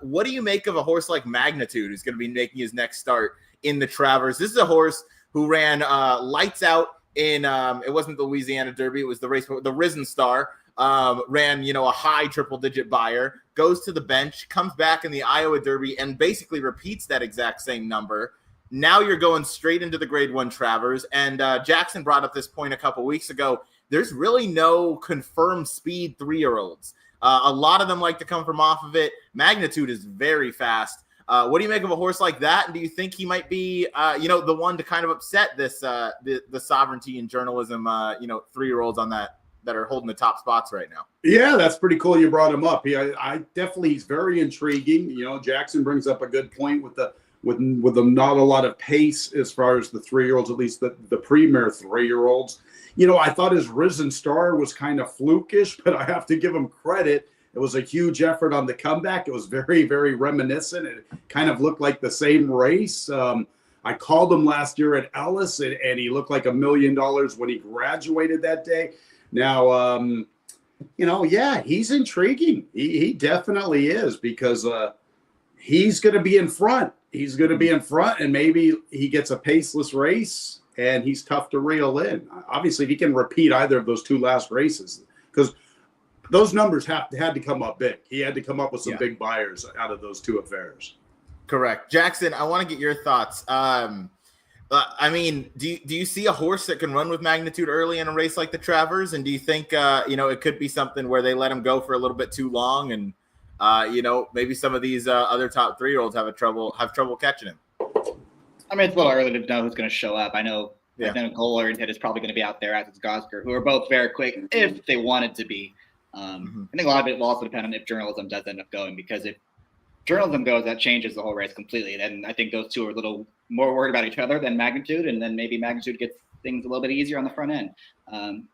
What do you make of a horse like Magnitude, who's going to be making his next start in the Travers? This is a horse who ran lights out in it wasn't the Louisiana Derby, it was the race, the Risen Star. Ran, a high triple-digit buyer, goes to the bench, comes back in the Iowa Derby, and basically repeats that exact same number. Now you're going straight into the Grade 1 Travers, and Jackson brought up this point a couple weeks ago. There's really no confirmed speed 3-year-olds. A lot of them like to come from off of it. Magnitude is very fast. What do you make of a horse like that? And do you think he might be, the one to kind of upset this, the sovereignty and journalism, 3-year-olds on that are holding the top spots right now? Yeah, that's pretty cool. You brought him up. He's very intriguing. Jackson brings up a good point with them not a lot of pace as far as the 3-year-olds, at least the premier 3-year-olds. I thought his Risen Star was kind of flukish, but I have to give him credit. It was a huge effort on the comeback. It was very, very reminiscent. It kind of looked like the same race. I called him last year at Ellis, and he looked like $1 million when he graduated that day. Now, he's intriguing. He definitely is, because he's going to be in front. He's going to be in front, and maybe he gets a paceless race, and he's tough to reel in. Obviously, if he can repeat either of those 2 last races, because those numbers had to come up big. He had to come up with some big buyers out of those 2 affairs. Correct. Jackson, I want to get your thoughts. Do you see a horse that can run with magnitude early in a race like the Travers? And do you think, it could be something where they let him go for a little bit too long, and, maybe some of these other top 3-year-olds have trouble catching him? I mean, it's a little early to know who's going to show up. I know Goal Oriented is probably going to be out there, as is Gosker, who are both very quick if they wanted to be. I think a lot of it will also depend on if journalism does end up going, because if journalism goes, that changes the whole race completely. Then I think those 2 are a little more worried about each other than Magnitude, and then maybe Magnitude gets things a little bit easier on the front end.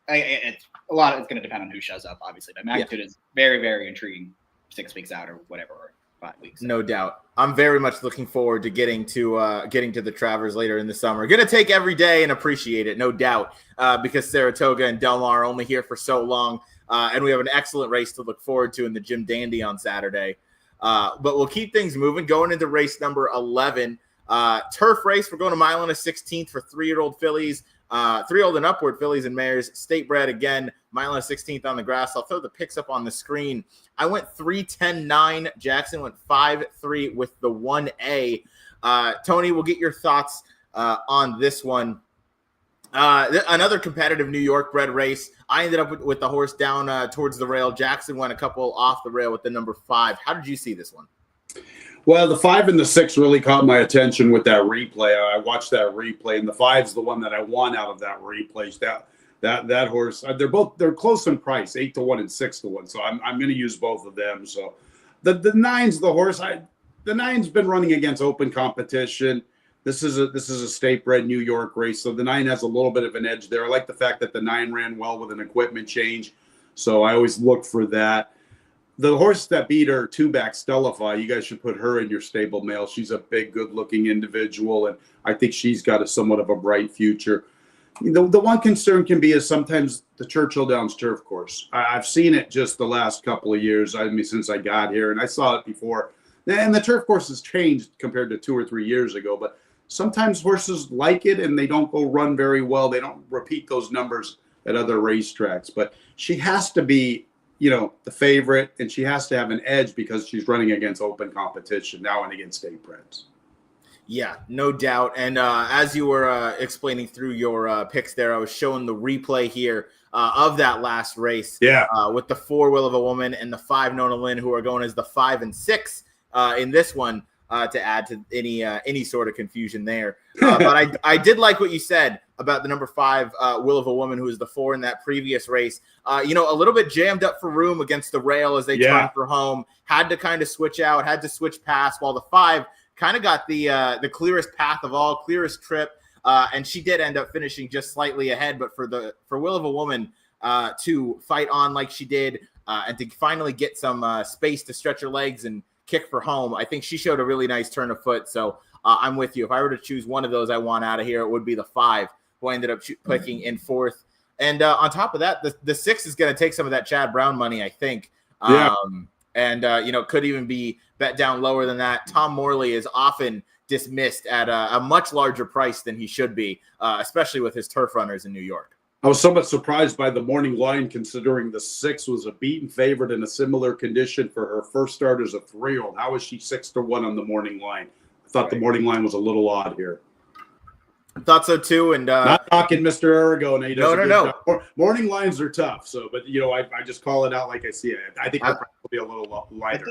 It's going to depend on who shows up, obviously, but Magnitude is very, very intriguing 6 weeks out or whatever, or 5 weeks. No doubt. I'm very much looking forward to getting to the Travers later in the summer. Going to take every day and appreciate it, no doubt, because Saratoga and Del Mar are only here for so long, and we have an excellent race to look forward to in the Jim Dandy on Saturday. But we'll keep things moving. Going into race number 11, turf race. We're going a 1.16 for 3-year-old fillies, 3-year-old and upward fillies and mares. State bred again, 1.16 on the grass. I'll throw the picks up on the screen. I went 3-10-9. Jackson went 5-3 with the 1A. Tony, we'll get your thoughts on this one. Another competitive New York bred race. I ended up with the horse down towards the rail. Jackson went a couple off the rail with the number 5. How did you see this one? Well, the 5 and the 6 really caught my attention with that replay. I watched that replay, and the 5's the one that I won out of that replay. That horse, they're close in price, 8-1 and 6-1. So I'm going to use both of them. So the 9's the horse. The 9's been running against open competition. This is a state bred New York race, so the 9 has a little bit of an edge there. I like the fact that the 9 ran well with an equipment change, so I always look for that. The horse that beat her 2-back, Stellify, you guys should put her in your stable mail. She's a big, good-looking individual, and I think she's got a somewhat of a bright future. The one concern can be is sometimes the Churchill Downs turf course. I've seen it just the last couple of years, since I got here, and I saw it before. And the turf course has changed compared to 2 or 3 years ago, but sometimes horses like it and they don't go run very well. They don't repeat those numbers at other racetracks. But she has to be, the favorite, and she has to have an edge because she's running against open competition now and against state breds. Yeah, no doubt. And as you were explaining through your picks there, I was showing the replay here of that last race. Yeah. With the 4 Will of a Woman and the 5 Nona Lynn, who are going as the 5 and 6 in this one. To add to any sort of confusion there. But I did like what you said about the number 5, Will of a Woman, who was the 4 in that previous race. A little bit jammed up for room against the rail as they turned for home. Had to kind of switch out, had to switch past, while the 5 kind of got the clearest path of all, clearest trip. And she did end up finishing just slightly ahead. But for Will of a Woman to fight on like she did and to finally get some space to stretch her legs and kick for home, I think she showed a really nice turn of foot. So I'm with you. If I were to choose one of those I want out of here, it would be the 5, who I ended up picking in 4th. And on top of that, the 6 is going to take some of that Chad Brown money, I think. And could even be bet down lower than that. Tom Morley is often dismissed at a much larger price than he should be, especially with his turf runners in New York. I was somewhat surprised by the morning line, considering the 6 was a beaten favorite in a similar condition for her first start as a 3-year-old. How is she 6-1 on the morning line? I thought the morning line was a little odd here. I thought so too, and not knocking Mr. Aragon. No. Morning lines are tough. So, but I just call it out like I see it. I think her price will be a little lighter.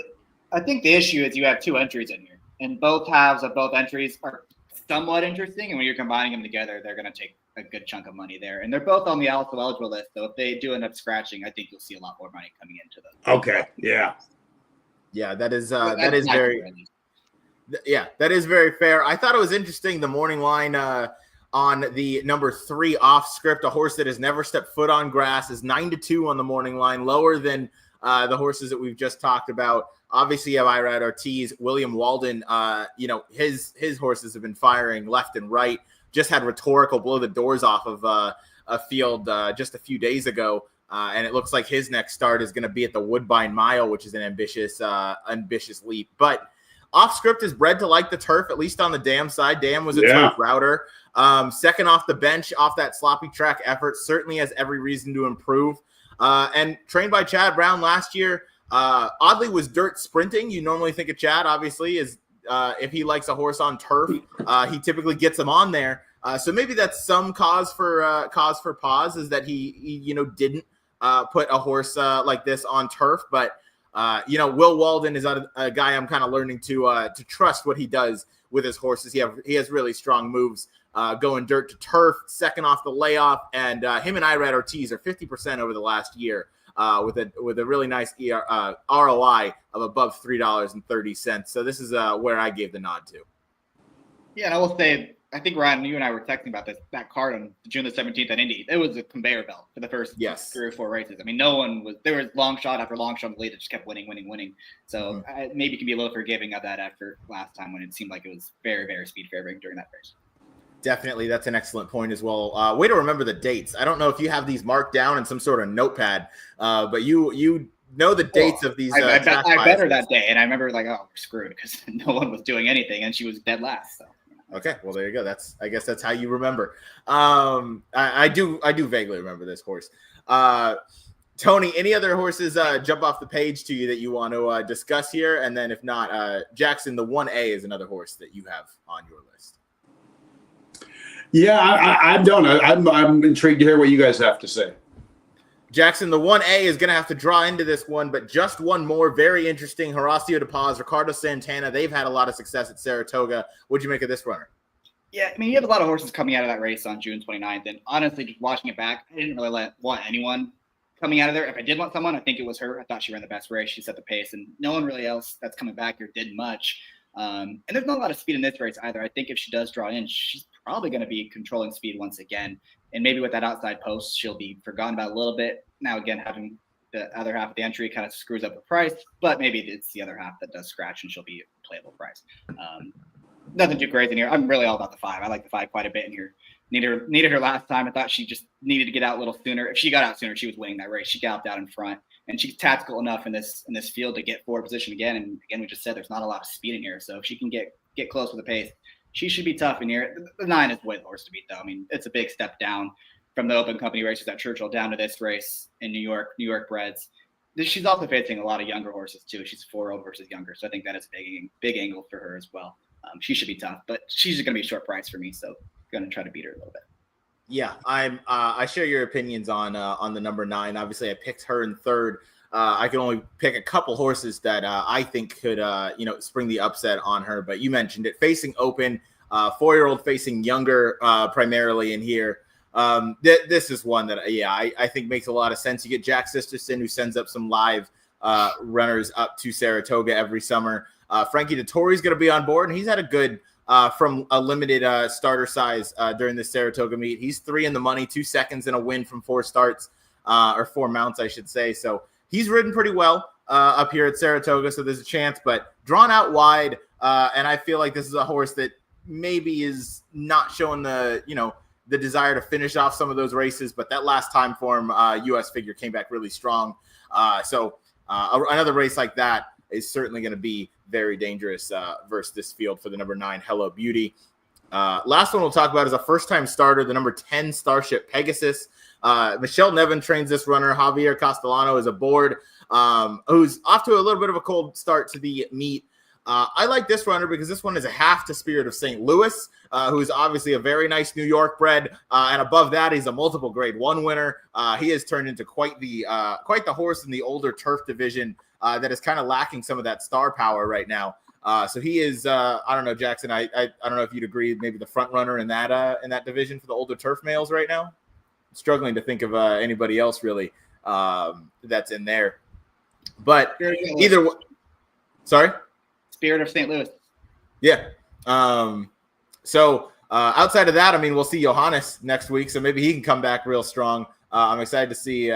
I think the issue is you have 2 entries in here, and both halves of both entries are somewhat interesting. And when you're combining them together, they're going to take a good chunk of money there. And they're both on the also eligible list. So if they do end up scratching, I think you'll see a lot more money coming into them. Okay. Yeah. Yeah, that is very. Yeah, that is very fair. I thought it was interesting, the morning line on the number 3 off script, a horse that has never stepped foot on grass, is 9-2 on the morning line, lower than the horses that we've just talked about. Obviously, you have Irad Ortiz, William Walden. His horses have been firing left and right. Just had Rhetorical blow the doors off of a field just a few days ago. And it looks like his next start is going to be at the Woodbine Mile, which is an ambitious leap. But off script is bred to like the turf, at least on the Dam side. Dam was a turf router. Second off the bench, off that sloppy track effort, certainly has every reason to improve. And trained by Chad Brown last year, oddly was dirt sprinting. You normally think of Chad, obviously, is if he likes a horse on turf, he typically gets him on there. So maybe that's some cause for pause, is that he didn't put a horse like this on turf. But Will Walden is a guy I'm kind of learning to trust what he does with his horses. He has really strong moves going dirt to turf, second off the layoff, and him and Irad Ortiz are 50% over the last year with a really nice ROI of above $3.30. So this is where I gave the nod to. Yeah, and I will say, I think, Ryan, you and I were texting about that card on June the 17th at Indy. It was a conveyor belt for the first 3 or 4 races. I mean, there was long shot after long shot in the lead that just kept winning. So maybe can be a little forgiving of that after last time when it seemed like it was very, very speed favoring during that race. Definitely. That's an excellent point as well. Way to remember the dates. I don't know if you have these marked down in some sort of notepad, but you know the dates of these. I bet her that day, and I remember like, oh, we're screwed because no one was doing anything, and she was dead last. So. Okay, well there you go. I guess that's how you remember. I do vaguely remember this horse. Tony, any other horses jump off the page to you that you want to discuss here? And then if not, Jackson, the 1A is another horse that you have on your list. Yeah, I'm done. I'm intrigued to hear what you guys have to say. Jackson, the 1A is going to have to draw into this one, but just one more. Very interesting. Horacio De Paz, Ricardo Santana. They've had a lot of success at Saratoga. What'd you make of this runner? Yeah, I mean, you have a lot of horses coming out of that race on June 29th. And honestly, just watching it back, I didn't really want anyone coming out of there. If I did want someone, I think it was her. I thought she ran the best race. She set the pace, and no one really else that's coming back here did much. And there's not a lot of speed in this race either. I think if she does draw in, she's probably going to be controlling speed once again. And maybe with that outside post, she'll be forgotten about a little bit. Now, again, having the other half of the entry kind of screws up the price, but maybe it's the other half that does scratch and she'll be a playable price. Nothing too crazy in here. I'm really all about the 5. I like the 5 quite a bit in here. Needed her last time. I thought she just needed to get out a little sooner. If she got out sooner, she was winning that race. She galloped out in front, and she's tactical enough in this field to get forward position again. And again, we just said there's not a lot of speed in here, so if she can get close with the pace, she should be tough in here. The 9 is way the horse to beat, though. I mean, it's a big step down from the open company races at Churchill down to this race in New York breds. She's also facing a lot of younger horses too. She's 4-year-old versus younger, so I think that is a big angle for her as well. She should be tough, but she's just going to be a short price for me, so going to try to beat her a little bit. Yeah, I share your opinions on the number 9. Obviously, I picked her in third. I can only pick a couple horses that I think could spring the upset on her. But you mentioned it, facing open, 4-year-old facing younger primarily in here. This is one that I think makes a lot of sense. You get Jack Sisterson, who sends up some live runners up to Saratoga every summer. Frankie Dettori is going to be on board, and he's had a good from a limited starter size during the Saratoga meet. He's 3 in the money, 2 seconds and a win from 4 starts or 4 mounts, I should say. So he's ridden pretty well up here at Saratoga. So there's a chance, but drawn out wide. And I feel like this is a horse that maybe is not showing the desire to finish off some of those races, but that last time form US figure came back really strong. So another race like that, is certainly going to be very dangerous versus this field for the number 9 Hello Beauty. Last one we'll talk about is a first-time starter, the number 10 Starship Pegasus. Michelle Nevin trains this runner. Javier Castellano is aboard, who's off to a little bit of a cold start to the meet. I like this runner because this one is a half to Spirit of St. Louis, who's obviously a very nice New York bred. And above that, he's a multiple grade 1 winner. He has turned into quite the horse in the older turf division that is kind of lacking some of that star power right now. So he is, I don't know, Jackson, I don't know if you'd agree, maybe the front runner in that division for the older turf males right now. I'm struggling to think of anybody else really that's in there. But either way, sorry? Spirit of St. Louis. Yeah. So outside of that, I mean, we'll see Johannes next week, so maybe he can come back real strong. I'm excited to see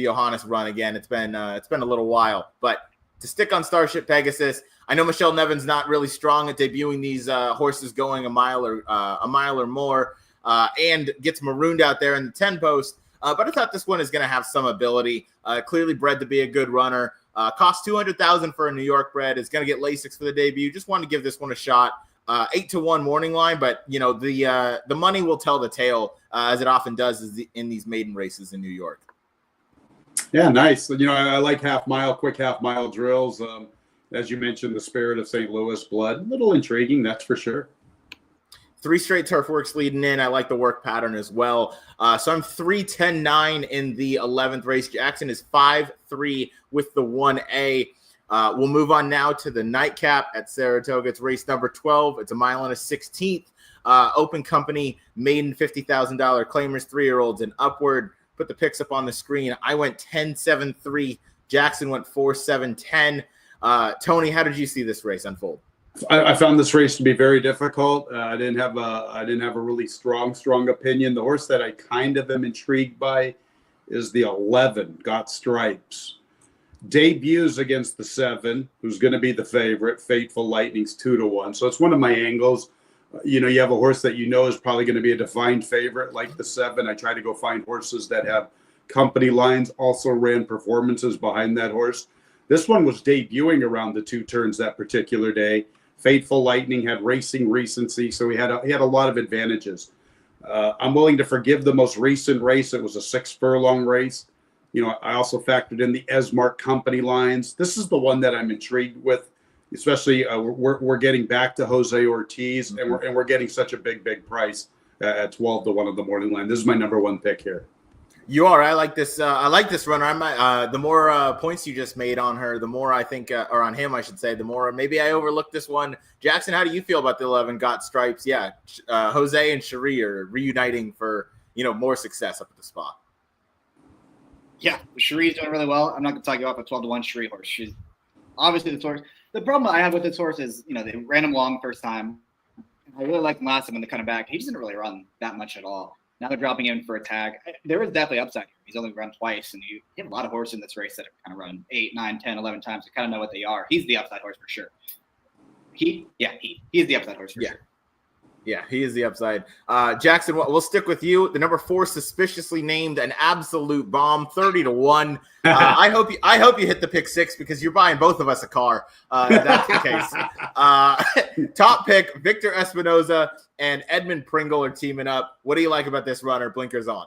Johannes run again. It's been a little while, but to stick on Starship Pegasus, I know Michelle Nevin's not really strong at debuting these horses going a mile or more, and gets marooned out there in the 10 post. But I thought this one is going to have some ability. Clearly bred to be a good runner. Cost $200,000 for a New York bred. Is going to get Lasix for the debut. Just wanted to give this one a shot. 8-1 morning line, but the money will tell the tale as it often does in these maiden races in New York. Yeah, nice. I like quick half mile drills. As you mentioned, the Spirit of St. Louis blood, a little intriguing, that's for sure. 3 straight turf works leading in. I like the work pattern as well. So I'm 3-10-9 in the 11th race. Jackson is 5-3 with the 1A. We'll move on now to the nightcap at Saratoga. It's race number 12. It's a mile and a 16th. Open company, maiden $50,000 claimers, 3-year-olds and upward. Put the picks up on the screen. I went 10-7-3. Jackson went 4-7-10. Tony, how did you see this race unfold? I found this race to be very difficult. I didn't have a really strong opinion. The horse that I kind of am intrigued by is the 11, Got Stripes. Debuts against the 7, who's going to be the favorite. Fateful Lightning's 2-1. So it's one of my angles. You have a horse that is probably going to be a defined favorite like the 7. I try to go find horses that have company lines, also ran performances behind that horse. This one was debuting around the 2 turns that particular day. Fateful Lightning had racing recency, so he had a lot of advantages. I'm willing to forgive the most recent race. It was a 6 furlong race. I also factored in the Esmark company lines. This is the one that I'm intrigued with, especially we're getting back to Jose Ortiz, and we're getting such a big price at 12-1 on the morning line. This is my number 1 pick here. You are. I like this. I like this runner. The more points you just made on her, the more I think, or on him, I should say, the more maybe I overlooked this one. Jackson, how do you feel about the 11 Got Stripes? Yeah, Jose and Cherie are reuniting for more success up at the spot. Yeah, Cherie's doing really well. I'm not going to talk you off a 12-1 Cherie horse. She's obviously the source. The problem I have with this horse is, they ran him long first time. I really liked him last time when they cut him back. He doesn't really run that much at all. Now they're dropping him for a tag. There is definitely upside here. He's only run twice, and you have a lot of horses in this race that have kind of run 8, 9, 10, 11 times. You kind of know what they are. He's the upside horse for sure. He's the upside horse for sure. Yeah, he is the upside. Jackson, we'll stick with you. The number 4, suspiciously named an absolute bomb, 30-1. I hope you hit the pick 6 because you're buying both of us a car. If that's the case. Top pick, Victor Espinoza and Edmund Pringle are teaming up. What do you like about this runner? Blinkers on.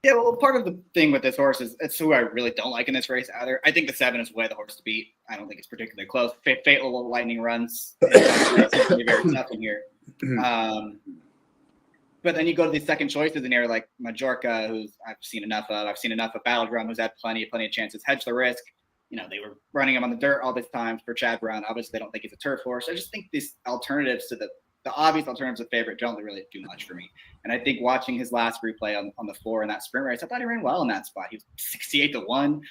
Yeah, well, part of the thing with this horse is it's who I really don't like in this race either. I think the 7 is way the horse to beat. I don't think it's particularly close. Fatal Lightning runs. It's very tough in here. But then you go to these second choices in here, like Majorca, who's I've seen enough of. I've seen enough of Battleground, who's had plenty of chances. Hedge the Risk. They were running him on the dirt all this time for Chad Brown. Obviously, they don't think he's a turf horse. I just think these alternatives to the obvious alternatives of favorite don't really do much for me. And I think watching his last replay on the floor in that sprint race, I thought he ran well in that spot. He was 68-1,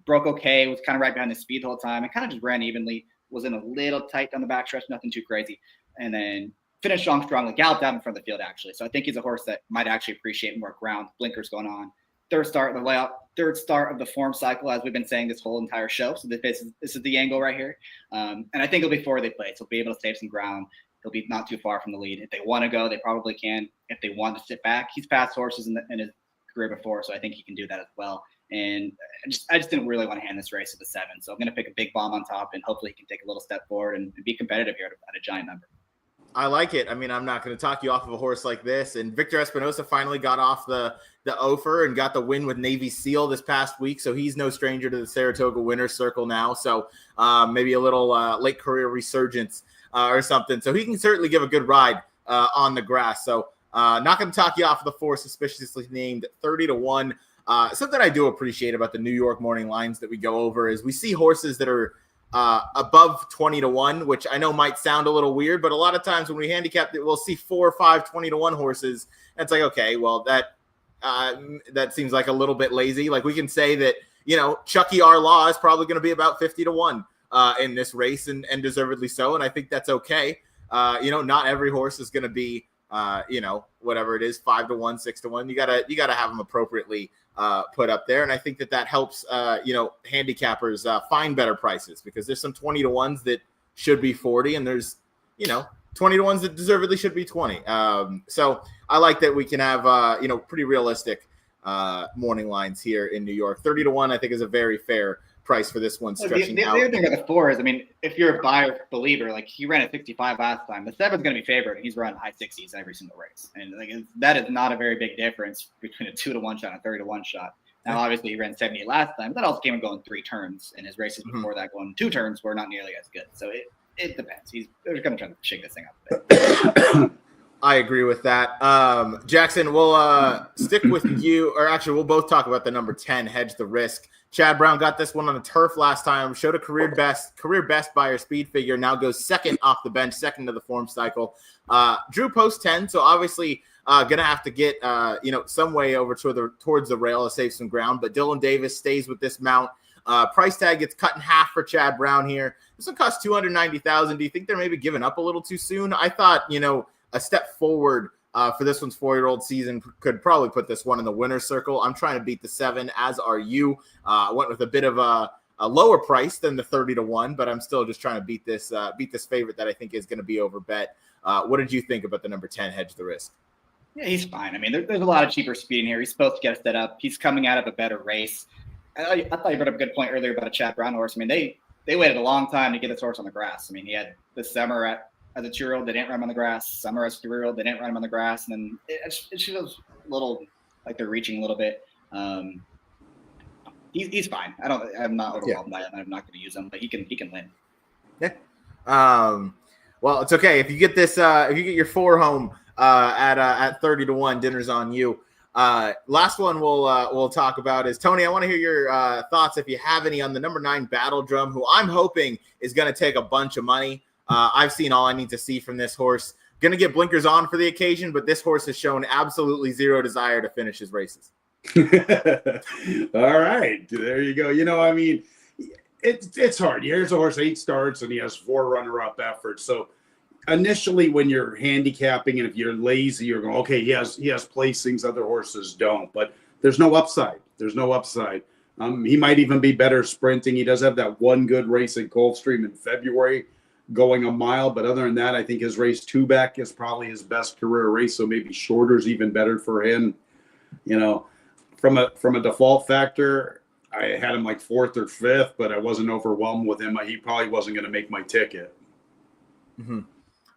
broke okay, was kind of right behind the speed the whole time, and kind of just ran evenly, was in a little tight down the backstretch, nothing too crazy. And then finished strongly, galloped out in front of the field, actually. So I think he's a horse that might actually appreciate more ground, blinkers going on. Third start of the form cycle, as we've been saying this whole entire show. So this is the angle right here. And I think it'll be 4 they play. So he'll be able to save some ground. He'll be not too far from the lead. If they want to go, they probably can. If they want to sit back, he's past horses in his career before, so I think he can do that as well. And I just didn't really want to hand this race to the 7. So I'm going to pick a big bomb on top, and hopefully he can take a little step forward and be competitive here at a giant number. I like it. I mean, I'm not going to talk you off of a horse like this. And Victor Espinosa finally got off the Ophir and got the win with Navy SEAL this past week. So he's no stranger to the Saratoga winner's circle now. So maybe a little late career resurgence or something. So he can certainly give a good ride on the grass. So not going to talk you off of the 4 suspiciously named 30-1. Something I do appreciate about the New York morning lines that we go over is we see horses that are above 20-1, which I know might sound a little weird, but a lot of times when we handicap it, we'll see 4 or 5 20-1 horses. And it's like, okay, well, that seems like a little bit lazy. Like we can say that, Chucky R. Law is probably going to be about 50-1 in this race, and deservedly so. And I think that's okay. Not every horse is going to be, whatever it is, 5-1, 6-1. You gotta have them appropriately put up there. And I think that helps, handicappers find better prices, because there's some 20-1s that should be 40, and there's, 20-1s that deservedly should be 20. So I like that we can have, pretty realistic morning lines here in New York. 30-1, I think, is a very fair price for this one stretching out. The other thing about the 4 is, if you're a buyer believer, like he ran at 65 last time, the 7's going to be favored, and he's run high 60s every single race. And that is not a very big difference between a 2-1 shot and a 30-1 shot. Now, obviously, he ran 78 last time, but that also came and going 3 turns, and his races before that going 2 turns were not nearly as good. So it depends. They're going to try to shake this thing up a bit. I agree with that. Jackson, we'll stick with you, or actually, we'll both talk about the number 10, Hedge the Risk. Chad Brown got this one on the turf last time, showed a career best by her speed figure, now goes second off the bench, second to the form cycle. Drew post 10, so obviously going to have to get, some way over towards the rail to save some ground, but Dylan Davis stays with this mount. Price tag gets cut in half for Chad Brown here. This one costs $290,000. Do you think they're maybe giving up a little too soon? I thought, a step forward for this one's 4-year-old season could probably put this one in the winner's circle. I'm trying to beat the 7, as are you. I went with a bit of a lower price than the 30-1, but I'm still just trying to beat this favorite that I think is going to be over bet. What did you think about the number 10, Hedge the Risk? Yeah, he's fine. There's a lot of cheaper speed in here. He's supposed to get us set up. He's coming out of a better race. I thought you brought up a good point earlier about a Chad Brown horse. They waited a long time to get this horse on the grass. He had this summer as a 2-year-old, they didn't run him on the grass. Summer as a 3-year-old, they didn't run him on the grass. And then it feels a little like they're reaching a little bit. He's fine. I'm not overwhelmed by it. I'm not going to use him, but he can win. Yeah. Well, it's okay if you get this. If you get your 4 home at 30-1, dinner's on you. Last one we'll talk about is Tony. I want to hear your thoughts, if you have any, on the number 9 Battle Drum, who I'm hoping is going to take a bunch of money. I've seen all I need to see from this horse. Going to get blinkers on for the occasion, but this horse has shown absolutely zero desire to finish his races. All right, there you go. It's hard. Here's a horse 8 starts, and he has 4 runner-up efforts. So initially, when you're handicapping, and if you're lazy, you're going, okay, he has placings other horses don't. But there's no upside. He might even be better sprinting. He does have that one good race in Coldstream in February, going a mile, but other than that, I think his race 2 back is probably his best career race, so maybe shorter is even better for him. From a default factor, I had him like 4th or 5th, but I wasn't overwhelmed with him. He probably wasn't going to make my ticket. Mm-hmm.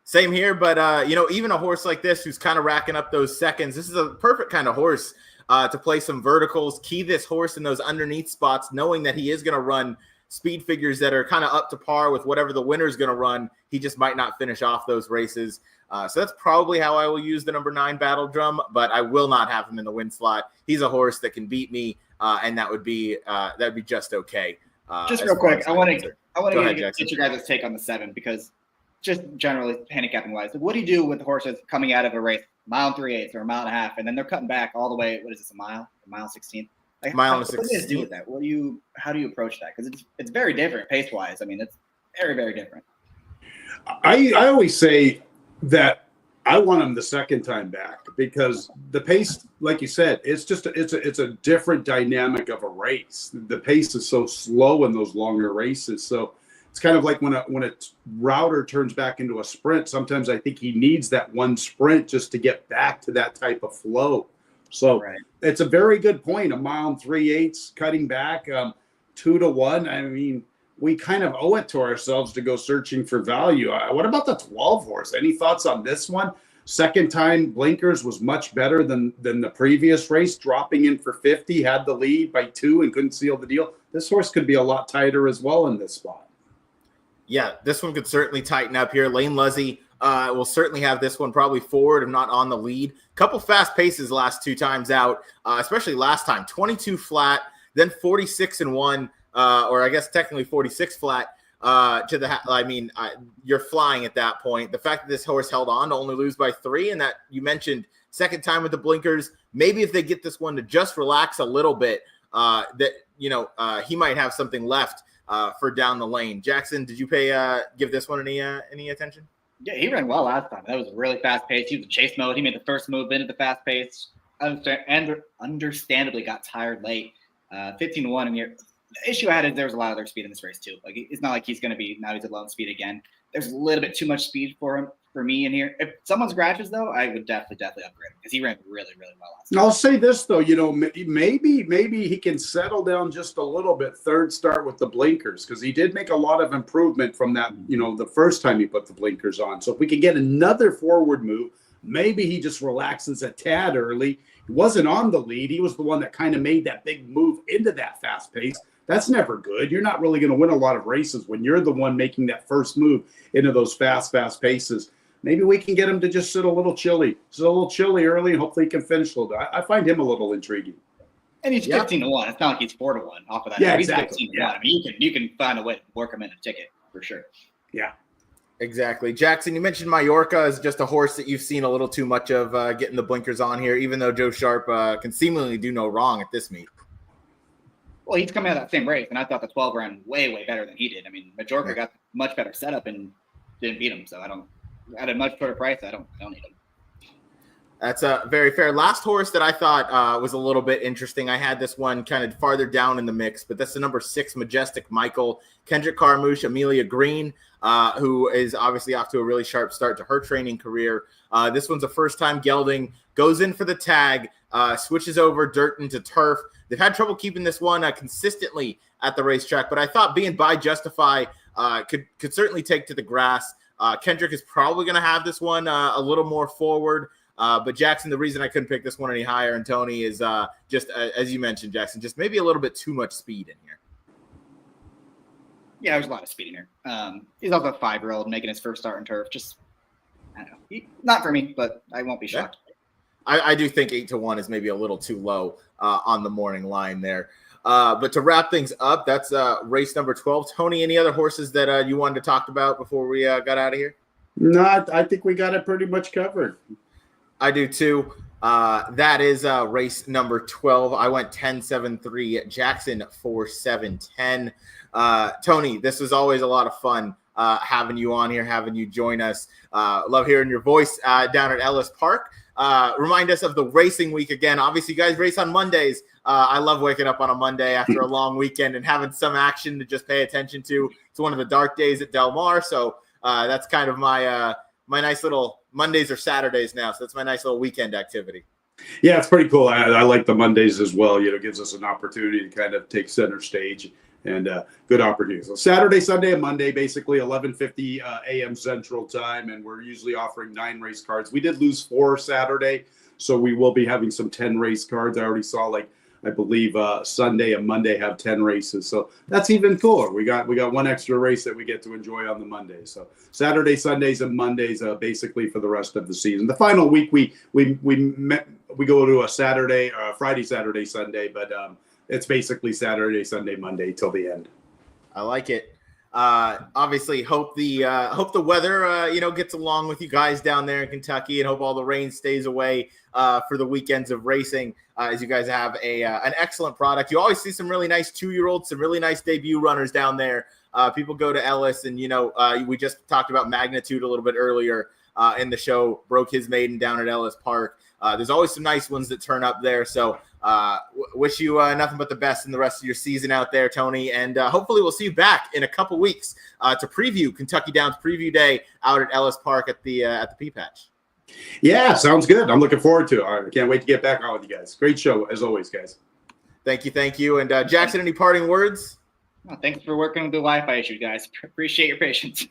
Same here, but even a horse like this who's kind of racking up those seconds, this is a perfect kind of horse to play some verticals, key this horse in those underneath spots, knowing that he is going to run speed figures that are kind of up to par with whatever the winner's going to run. He just might not finish off those races. So that's probably how I will use the number 9 Battle Drum, but I will not have him in the win slot. He's a horse that can beat me, and that'd be just okay. Just real quick, I want to get your guys' take on the 7, because just generally handicapping wise, what do you do with horses coming out of a race, 1 3/8 or 1.5 miles, and then they're cutting back all the way? What is this, a mile 16? What do you do with that? How do you approach that? Because it's very different pace wise. It's very, very different. I always say that I want him the second time back, because the pace, like you said, it's a different dynamic of a race. The pace is so slow in those longer races. So it's kind of like when a router turns back into a sprint. Sometimes I think he needs that one sprint just to get back to that type of flow. So Right. it's a very good point. A mile and 3/8 cutting back, 2-1. I mean, we kind of owe it to ourselves to go searching for value. What about the 12 horse? Any thoughts on this one? Second time blinkers was much better than the previous race, dropping in for 50, had the lead by 2 and couldn't seal the deal. This horse could be a lot tighter as well in this spot. Yeah, this one could certainly tighten up here. Lane Luzzy will certainly have this one probably forward, if not on the lead. Couple fast paces last 2 times out, especially last time. 22 flat, then 46-1, or I guess technically 46 flat. You're flying at that point. The fact that this horse held on to only lose by 3, and that you mentioned second time with the blinkers, maybe if they get this one to just relax a little bit, he might have something left for down the lane. Jackson, did you give this one any attention? Yeah, he ran well last time. That was really fast pace. He was in chase mode. He made the first move into the fast pace, and understandably got tired late. 15-1 in here. The issue I had is there was a lot of other speed in this race too. Like, it's not like he's going to be now he's at low speed again. There's a little bit too much speed for me in here. If someone scratches though, I would definitely upgrade him because he ran really, really well last time. I'll say this though, maybe he can settle down just a little bit. Third start with the blinkers, because he did make a lot of improvement from that. The first time he put the blinkers on. So if we could get another forward move, maybe he just relaxes a tad early. He wasn't on the lead. He was the one that kind of made that big move into that fast pace. That's never good. You're not really going to win a lot of races when you're the one making that first move into those fast paces. Maybe we can get him to just sit a little chilly early, and hopefully he can finish a little bit. I find him a little intriguing. And he's 15-1. It's not like he's 4-1 off of that. Yeah, he's exactly. 15-1. Yeah. I mean, you can find a way to work him in a ticket for sure. Yeah. Exactly. Jackson, you mentioned Mallorca is just a horse that you've seen a little too much of getting the blinkers on here, even though Joe Sharp can seemingly do no wrong at this meet. Well, he's coming out of that same race, and I thought the 12 ran way, way better than he did. I mean, Majorca got much better setup and didn't beat him, so at a much shorter price, I don't need him. That's very fair. Last horse that I thought was a little bit interesting. I had this one kind of farther down in the mix, but that's the number 6, Majestic Michael. Kendrick Carmouche, Amelia Green, who is obviously off to a really sharp start to her training career. This one's a first-time gelding, goes in for the tag, switches over dirt into turf. They've had trouble keeping this one consistently at the racetrack, but I thought being by Justify could certainly take to the grass. Kendrick is probably going to have this one a little more forward. But Jackson, the reason I couldn't pick this one any higher, and Tony, is just as you mentioned, Jackson, just maybe a little bit too much speed in here. Yeah, there's a lot of speed in here. He's also a 5-year-old making his first start in turf. Just, I don't know. Not for me, but I won't be shocked. I do think 8-1 is maybe a little too low on the morning line there. But to wrap things up, that's race number 12. Tony, any other horses that you wanted to talk about before we got out of here? No, I think we got it pretty much covered. I do too. That is race number 12. I went 10-7-3. Jackson 4-7-10. Tony, this was always a lot of fun having you on here, having you join us. Love hearing your voice down at Ellis Park. Remind us of the racing week again. Obviously, you guys race on Mondays. I love waking up on a Monday after a long weekend and having some action to just pay attention to. It's one of the dark days at Del Mar, so that's kind of my nice little Mondays or Saturdays now. So that's my nice little weekend activity. Yeah, it's pretty cool. I like the Mondays as well. It gives us an opportunity to kind of take center stage and good opportunity. So Saturday, Sunday, and Monday, basically 11:50 a.m. Central Time, and we're usually offering 9 race cards. We did lose 4 Saturday, so we will be having some 10 race cards. I already saw, I believe Sunday and Monday have 10 races, so that's even cooler. We got one extra race that we get to enjoy on the Monday. So Saturday, Sundays, and Mondays, basically for the rest of the season. The final week we go to a Saturday, Friday, Saturday, Sunday, but it's basically Saturday, Sunday, Monday till the end. I like it. Obviously, hope the weather gets along with you guys down there in Kentucky, and hope all the rain stays away for the weekends of racing. As you guys have an excellent product. You always see some really nice 2-year-olds, some really nice debut runners down there. People go to Ellis, and we just talked about Magnitude a little bit earlier in the show. Broke his maiden down at Ellis Park. There's always some nice ones that turn up there. So wish you nothing but the best in the rest of your season out there, Tony. And hopefully we'll see you back in a couple weeks to preview Kentucky Downs Preview Day out at Ellis Park at the P-Patch. Yeah, sounds good. I'm looking forward to it. All right, I can't wait to get back on with you guys. Great show as always, guys. Thank you. And Jackson, any parting words? Well, thanks for working with the Wi-Fi issue, guys. Appreciate your patience.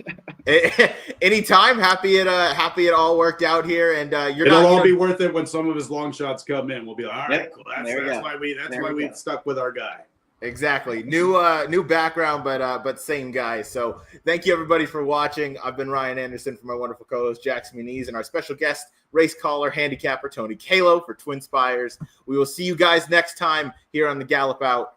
Anytime. Happy it all worked out here, and It'll all be worth it when some of his long shots come in. We'll be like, all right, Yep. cool. That's why we stuck with our guy. Exactly. New background, but same guy. So thank you everybody for watching. I've been Ryan Anderson for my wonderful co-host Jackson Muniz and our special guest, race caller, handicapper Tony Calo for Twin Spires. We will see you guys next time here on the Gallop Out